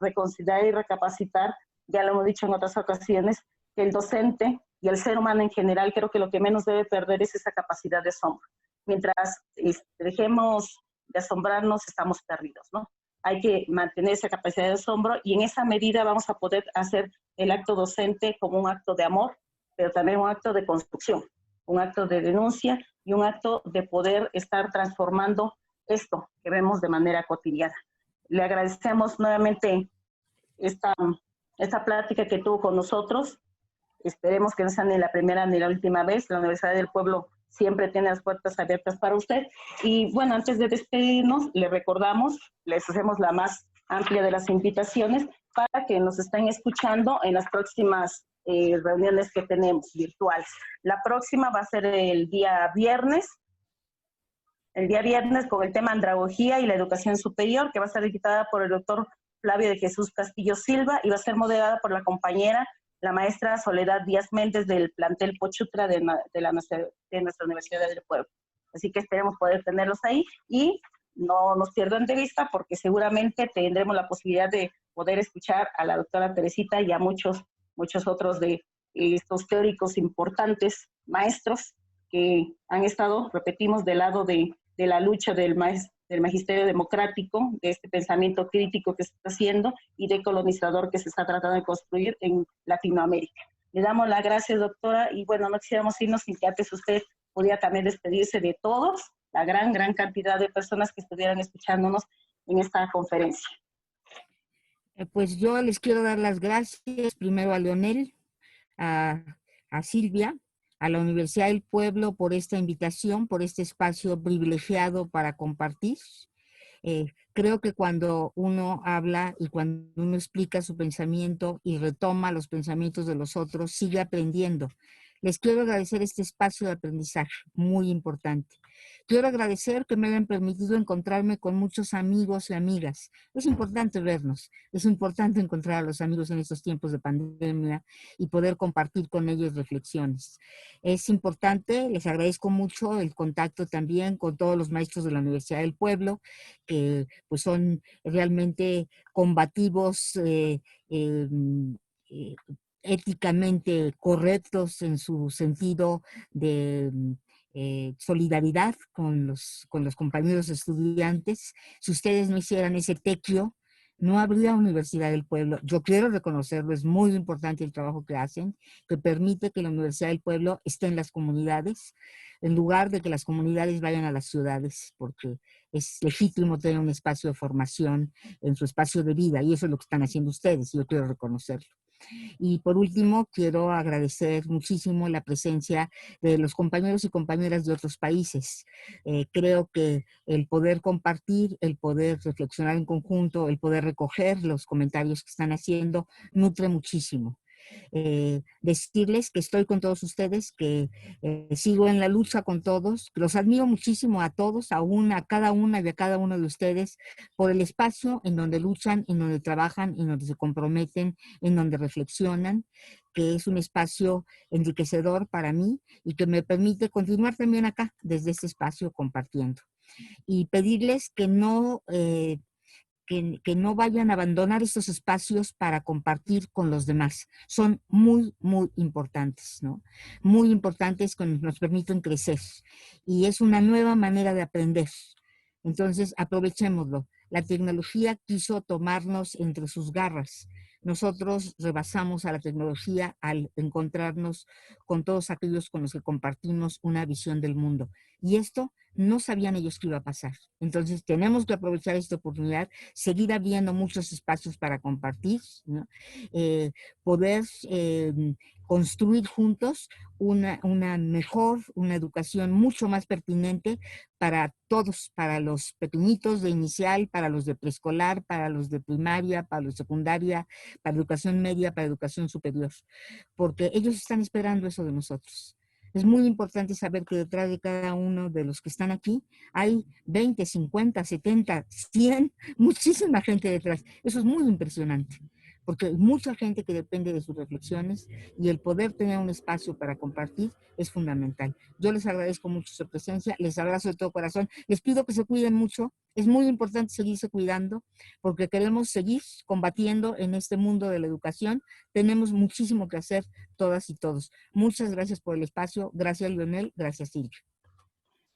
reconsiderar y recapacitar, ya lo hemos dicho en otras ocasiones, que el docente y el ser humano en general creo que lo que menos debe perder es esa capacidad de asombro. Mientras dejemos de asombrarnos, estamos perdidos, ¿no? Hay que mantener esa capacidad de asombro y en esa medida vamos a poder hacer el acto docente como un acto de amor, pero también un acto de construcción, un acto de denuncia y un acto de poder estar transformando esto que vemos de manera cotidiana. Le agradecemos nuevamente esta plática que tuvo con nosotros. Esperemos que no sea ni la primera ni la última vez. La Universidad del Pueblo siempre tiene las puertas abiertas para usted. Y bueno, antes de despedirnos, le recordamos, les hacemos la más amplia de las invitaciones para que nos estén escuchando en las próximas reuniones que tenemos virtuales. La próxima va a ser el día viernes con el tema andragogía y la educación superior, que va a ser dictada por el doctor Flavio de Jesús Castillo Silva y va a ser moderada por la compañera, la maestra Soledad Díaz Méndez del plantel Pochutra de nuestra Universidad del Pueblo. Así que esperemos poder tenerlos ahí y no nos pierdan de vista porque seguramente tendremos la posibilidad de poder escuchar a la doctora Teresita y a muchos otros de estos teóricos importantes, maestros, que han estado, repetimos, del lado de la lucha del magisterio democrático, de este pensamiento crítico que se está haciendo y decolonizador que se está tratando de construir en Latinoamérica. Le damos las gracias, doctora, y bueno, no quisiéramos irnos sin que antes usted pudiera también despedirse de todos, la gran cantidad de personas que estuvieran escuchándonos en esta conferencia. Pues yo les quiero dar las gracias primero a Leonel, a Silvia, a la Universidad del Pueblo por esta invitación, por este espacio privilegiado para compartir. Creo que cuando uno habla y cuando uno explica su pensamiento y retoma los pensamientos de los otros, sigue aprendiendo. Les quiero agradecer este espacio de aprendizaje, muy importante. Quiero agradecer que me hayan permitido encontrarme con muchos amigos y amigas. Es importante vernos, es importante encontrar a los amigos en estos tiempos de pandemia y poder compartir con ellos reflexiones. Es importante, les agradezco mucho el contacto también con todos los maestros de la Universidad del Pueblo, que pues son realmente combativos, éticamente correctos en su sentido de solidaridad con los compañeros estudiantes. Si ustedes no hicieran ese tequio, no habría Universidad del Pueblo. Yo quiero reconocerlo, es muy importante el trabajo que hacen, que permite que la Universidad del Pueblo esté en las comunidades, en lugar de que las comunidades vayan a las ciudades, porque es legítimo tener un espacio de formación en su espacio de vida, y eso es lo que están haciendo ustedes, y yo quiero reconocerlo. Y por último, quiero agradecer muchísimo la presencia de los compañeros y compañeras de otros países. Creo que el poder compartir, el poder reflexionar en conjunto, el poder recoger los comentarios que están haciendo, nutre muchísimo. Decirles que estoy con todos ustedes, que sigo en la lucha con todos, que los admiro muchísimo a todos, a cada una y a cada uno de ustedes, por el espacio en donde luchan, en donde trabajan, en donde se comprometen, en donde reflexionan, que es un espacio enriquecedor para mí y que me permite continuar también acá, desde este espacio, compartiendo. Y pedirles que no vayan a abandonar estos espacios para compartir con los demás. Son muy, muy importantes, ¿no? Muy importantes que nos permiten crecer. Y es una nueva manera de aprender. Entonces, aprovechémoslo. La tecnología quiso tomarnos entre sus garras. Nosotros rebasamos a la tecnología al encontrarnos con todos aquellos con los que compartimos una visión del mundo. Y esto no sabían ellos que iba a pasar. Entonces, tenemos que aprovechar esta oportunidad, seguir abriendo muchos espacios para compartir, ¿no? Poder construir juntos una educación mucho más pertinente para todos, para los pequeñitos de inicial, para los de preescolar, para los de primaria, para los de secundaria, para educación media, para educación superior, porque ellos están esperando eso de nosotros. Es muy importante saber que detrás de cada uno de los que están aquí hay 20, 50, 70, 100, muchísima gente detrás. Eso es muy impresionante, porque hay mucha gente que depende de sus reflexiones y el poder tener un espacio para compartir es fundamental. Yo les agradezco mucho su presencia, les abrazo de todo corazón, les pido que se cuiden mucho, es muy importante seguirse cuidando porque queremos seguir combatiendo en este mundo de la educación, tenemos muchísimo que hacer todas y todos. Muchas gracias por el espacio, gracias Leonel, gracias Silvia.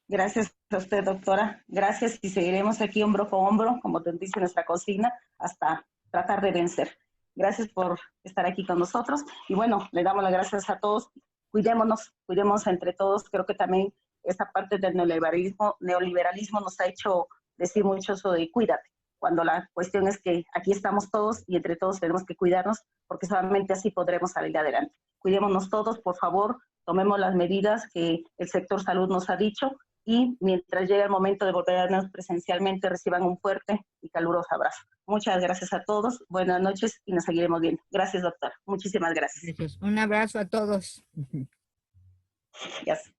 Gracias a usted, doctora. Gracias y seguiremos aquí hombro con hombro, como te dice nuestra cocina, hasta tratar de vencer. Gracias por estar aquí con nosotros. Y bueno, le damos las gracias a todos. Cuidemos entre todos. Creo que también esta parte del neoliberalismo nos ha hecho decir mucho eso de cuídate, cuando la cuestión es que aquí estamos todos y entre todos tenemos que cuidarnos, porque solamente así podremos salir adelante. Cuidémonos todos, por favor, tomemos las medidas que el sector salud nos ha dicho y mientras llegue el momento de volver a vernos presencialmente, reciban un fuerte y caluroso abrazo. Muchas gracias a todos, buenas noches y nos seguiremos viendo. Gracias, doctora. Muchísimas gracias. Un abrazo a todos. Gracias.